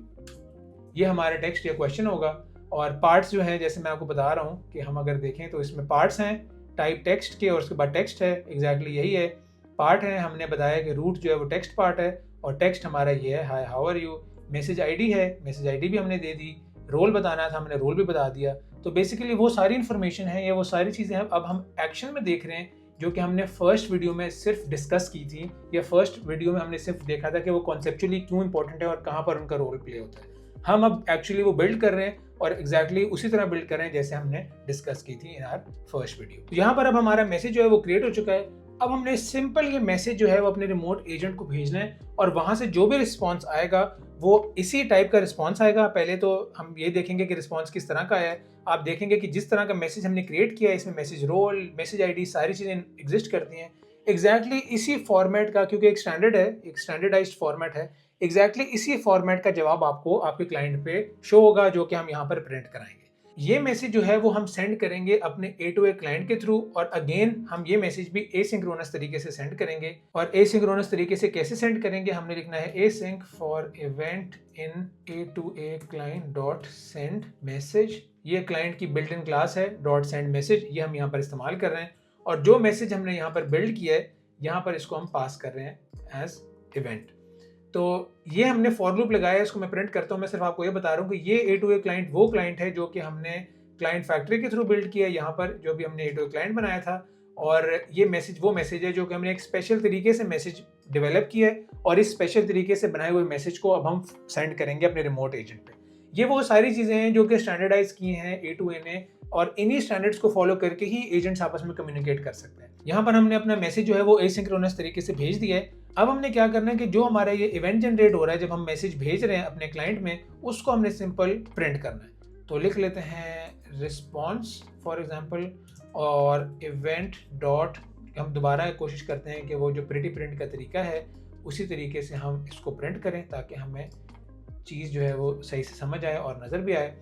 ये हमारा टेक्स्ट या क्वेश्चन होगा। और पार्ट्स जो है, जैसे मैं आपको बता रहा हूँ कि हम अगर देखें तो इसमें पार्ट्स हैं टाइप टेक्स्ट के, और उसके बाद टेक्स्ट है, एग्जैक्टली यही है पार्ट है। हमने बताया कि रूट जो है वो टेक्स्ट पार्ट है, और टेक्स्ट हमारा ये है hi how are you. Message ID है, मैसेज आईडी भी हमने दे दी। रोल बताना था, हमने रोल भी बता दिया। तो बेसिकली वो सारी इन्फॉर्मेशन है, ये वो सारी चीज़ें हैं अब हम एक्शन में देख रहे हैं, जो कि हमने फर्स्ट वीडियो में सिर्फ डिस्कस की थी, या फर्स्ट वीडियो में हमने सिर्फ देखा था कि वो कॉन्सेप्चुअली क्यों इंपॉर्टेंट है और कहाँ पर उनका रोल प्ले होता है। हम अब एक्चुअली वो बिल्ड कर रहे हैं और एग्जैक्टली उसी तरह बिल्ड कर रहे हैं जैसे हमने डिस्कस की थी इन आवर फर्स्ट वीडियो। तो यहाँ पर अब हमारा मैसेज जो है वो क्रिएट हो चुका है। अब हमने सिंपल ये मैसेज जो है वो अपने रिमोट एजेंट को भेजना है, और वहाँ से जो भी रिस्पॉन्स आएगा वो इसी टाइप का रिस्पॉन्स आएगा। पहले तो हम ये देखेंगे कि रिस्पॉन्स किस तरह का है। आप देखेंगे कि जिस तरह का मैसेज हमने क्रिएट किया है इसमें मैसेज रोल, मैसेज आईडी, सारी चीज़ें एग्जिस्ट करती हैं एग्जैक्टली इसी फॉर्मेट का, क्योंकि एक स्टैंडर्ड है, एक स्टैंडर्डाइज्ड फॉर्मेट है। एग्जैक्टली इसी फॉर्मेट का जवाब आपको आपके क्लाइंट पे शो होगा, जो कि हम यहाँ पर प्रिंट कराएंगे। ये मैसेज जो है वो हम सेंड करेंगे अपने A2A क्लाइंट के थ्रू, और अगेन हम ये मैसेज भी एसिंक्रोनस तरीके से सेंड करेंगे। और एसिंक्रोनस तरीके से कैसे सेंड करेंगे, हमने लिखना है async for event in A2A client dot send message. ये क्लाइंट की बिल्ट इन क्लास है डॉट सेंड मैसेज, ये हम यहाँ पर इस्तेमाल कर रहे हैं। और जो मैसेज हमने यहाँ पर बिल्ड किया है यहाँ पर इसको हम पास कर रहे हैं एज इवेंट। तो ये हमने फॉर लूप लगाया है, इसको मैं प्रिंट करता हूँ। मैं सिर्फ आपको ये बता रहा हूँ कि ये A2A क्लाइंट वो क्लाइंट है जो कि हमने क्लाइंट फैक्ट्री के थ्रू बिल्ड किया है, यहाँ पर जो भी हमने A2A क्लाइंट बनाया था। और ये मैसेज वो मैसेज है जो कि हमने एक स्पेशल तरीके से मैसेज डेवलप किया है, और इस स्पेशल तरीके से बनाए हुए मैसेज को अब हम सेंड करेंगे अपने रिमोट एजेंट पे। ये वो सारी चीज़ें हैं जो कि स्टैंडर्डाइज की हैं A2A ने, और इन्हीं स्टैंडर्ड्स को फॉलो करके ही एजेंट्स आपस में कम्युनिकेट कर सकते हैं। यहाँ पर हमने अपना मैसेज जो है वो एसिंक्रोनस तरीके से भेज दिया है। अब हमने क्या करना है कि जो हमारा ये इवेंट जनरेट हो रहा है जब हम मैसेज भेज रहे हैं अपने क्लाइंट में, उसको हमने सिंपल प्रिंट करना है। तो लिख लेते हैं रिस्पॉन्स फॉर एग्जाम्पल, और इवेंट डॉट, हम दोबारा कोशिश करते हैं कि वो जो प्रिटी प्रिंट का तरीका है उसी तरीके से हम इसको प्रिंट करें ताकि हमें चीज़ जो है वो सही से समझ आए और नज़र भी आए।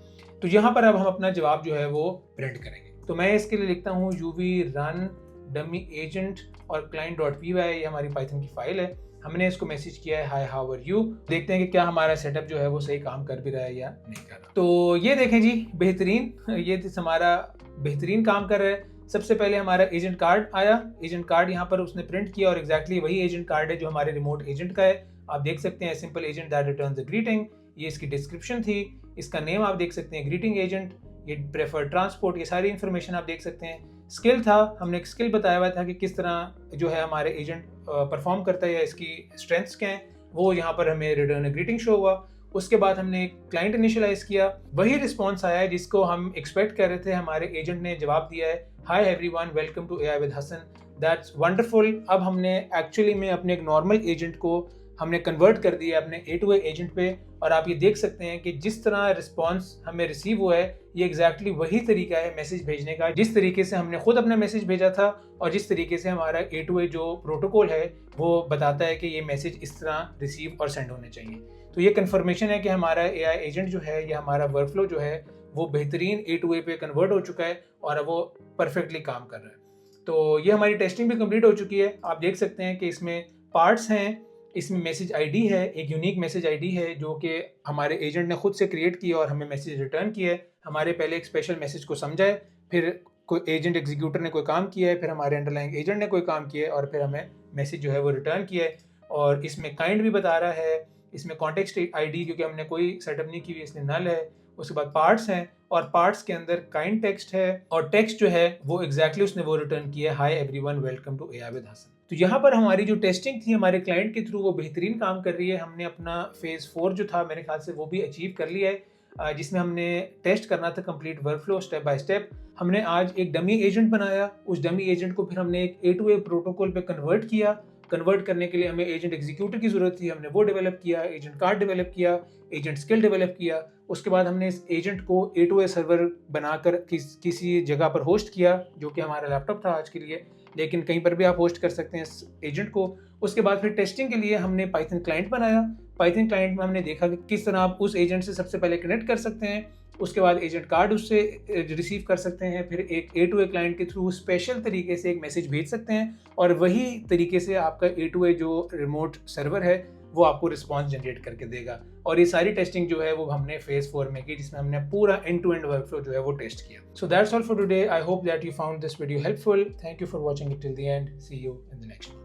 तो यहाँ पर अब हम अपना जवाब जो है वो प्रिंट करेंगे। तो मैं इसके लिए लिखता हूँ UV run dummy agent और client.py, ये हमारी पाइथन की फाइल है। हमने इसको मैसेज किया है हाय हाउ आर यू। देखते हैं कि क्या हमारा सेटअप जो है वो सही काम कर भी रहा है या नहीं कर रहा। तो ये देखें जी, बेहतरीन, ये हमारा बेहतरीन काम कर रहा है। सबसे पहले हमारा एजेंट कार्ड आया, एजेंट कार्ड यहाँ पर उसने प्रिंट किया, और एग्जैक्टली वही एजेंट कार्ड है जो हमारे रिमोट एजेंट का है। आप देख सकते हैं simple agent that returns the greeting, ये इसकी डिस्क्रिप्शन थी। इसका नेम आप देख सकते हैं ग्रीटिंग एजेंट, ये प्रेफर्ड ट्रांसपोर्ट, ये सारी इन्फॉर्मेशन आप देख सकते हैं। स्किल था, हमने एक स्किल बताया हुआ था कि किस तरह जो है हमारे एजेंट परफॉर्म करता है या इसकी स्ट्रेंथ्स क्या हैं, वो यहाँ पर हमें रिटर्न ग्रीटिंग शो हुआ। उसके बाद हमने एक क्लाइंट इनिशियलाइज किया, वही रिस्पॉन्स आया है जिसको हम एक्सपेक्ट कर रहे थे। हमारे एजेंट ने जवाब दिया है hi everyone welcome to AI with Hasan, that's wonderful. अब हमने एक्चुअली में अपने एक नॉर्मल एजेंट को हमने कन्वर्ट कर दिया अपने A2A एजेंट पे, और आप ये देख सकते हैं कि जिस तरह रिस्पॉन्स हमें रिसीव हुआ है ये एग्जैक्टली वही तरीका है मैसेज भेजने का, जिस तरीके से हमने खुद अपना मैसेज भेजा था और जिस तरीके से हमारा A2A जो प्रोटोकॉल है वो बताता है कि ये मैसेज इस तरह रिसीव और सेंड होने चाहिए। तो ये कंफर्मेशन है कि हमारा AI एजेंट जो है या हमारा वर्कफ्लो जो है वो बेहतरीन A2A पे कन्वर्ट हो चुका है और अब वो परफेक्टली काम कर रहा है। तो ये हमारी टेस्टिंग भी कंप्लीट हो चुकी है। आप देख सकते हैं कि इसमें पार्ट्स हैं, इसमें मैसेज आईडी है, एक यूनिक मैसेज आईडी है जो कि हमारे एजेंट ने खुद से क्रिएट किया और हमें मैसेज रिटर्न किया है। हमारे पहले एक स्पेशल मैसेज को समझा है, फिर कोई एजेंट एग्जीक्यूटर ने कोई काम किया है, फिर हमारे अंडरलाइंग एजेंट ने कोई काम किया है और फिर हमें मैसेज जो है वो रिटर्न किया है। और इसमें काइंड भी बता रहा है, इसमें कॉन्टेक्स्ट आईडी क्योंकि हमने कोई सेटअप नहीं की हुई इसलिए नल है। उसके बाद पार्ट्स हैं और पार्ट्स के अंदर काइंड टेक्स्ट है और टेक्स्ट जो है वो एग्जैक्टली उसने वो रिटर्न किया है, hi everyone welcome to AI with Hasan. तो यहाँ पर हमारी जो टेस्टिंग थी हमारे क्लाइंट के थ्रू वो बेहतरीन काम कर रही है। हमने अपना फेज़ 4 जो था मेरे ख्याल से वो भी अचीव कर लिया है, जिसमें हमने टेस्ट करना था complete workflow step by step. हमने आज एक डमी एजेंट बनाया, उस डमी एजेंट को फिर हमने एक A2A प्रोटोकॉल पे कन्वर्ट किया। कन्वर्ट करने के लिए हमें एजेंट एग्जीक्यूटर की ज़रूरत थी, हमने वो डेवलप किया, एजेंट कार्ड डेवलप किया, एजेंट स्किल डेवलप किया। उसके बाद हमने इस एजेंट को A2A सर्वर बनाकर किसी जगह पर होस्ट किया जो कि हमारा लैपटॉप था आज के लिए, लेकिन कहीं पर भी आप होस्ट कर सकते हैं इस एजेंट को। उसके बाद फिर टेस्टिंग के लिए हमने पाइथन क्लाइंट बनाया। पाइथन क्लाइंट में हमने देखा कि किस तरह आप उस एजेंट से सबसे पहले कनेक्ट कर सकते हैं, उसके बाद एजेंट कार्ड उससे रिसीव कर सकते हैं, फिर एक A2A क्लाइंट के थ्रू स्पेशल तरीके से एक मैसेज भेज सकते हैं और वही तरीके से आपका A2A जो रिमोट सर्वर है वो आपको रिस्पॉन्स जनरेट करके देगा। और ये सारी टेस्टिंग जो है वो हमने फेज 4 में की, जिसमें हमने पूरा एंड टू एंड वर्कफ्लो जो है वो टेस्ट किया। So that's all for today. I hope that you found this video helpful. Thank you for watching it till the end. See you in the next one.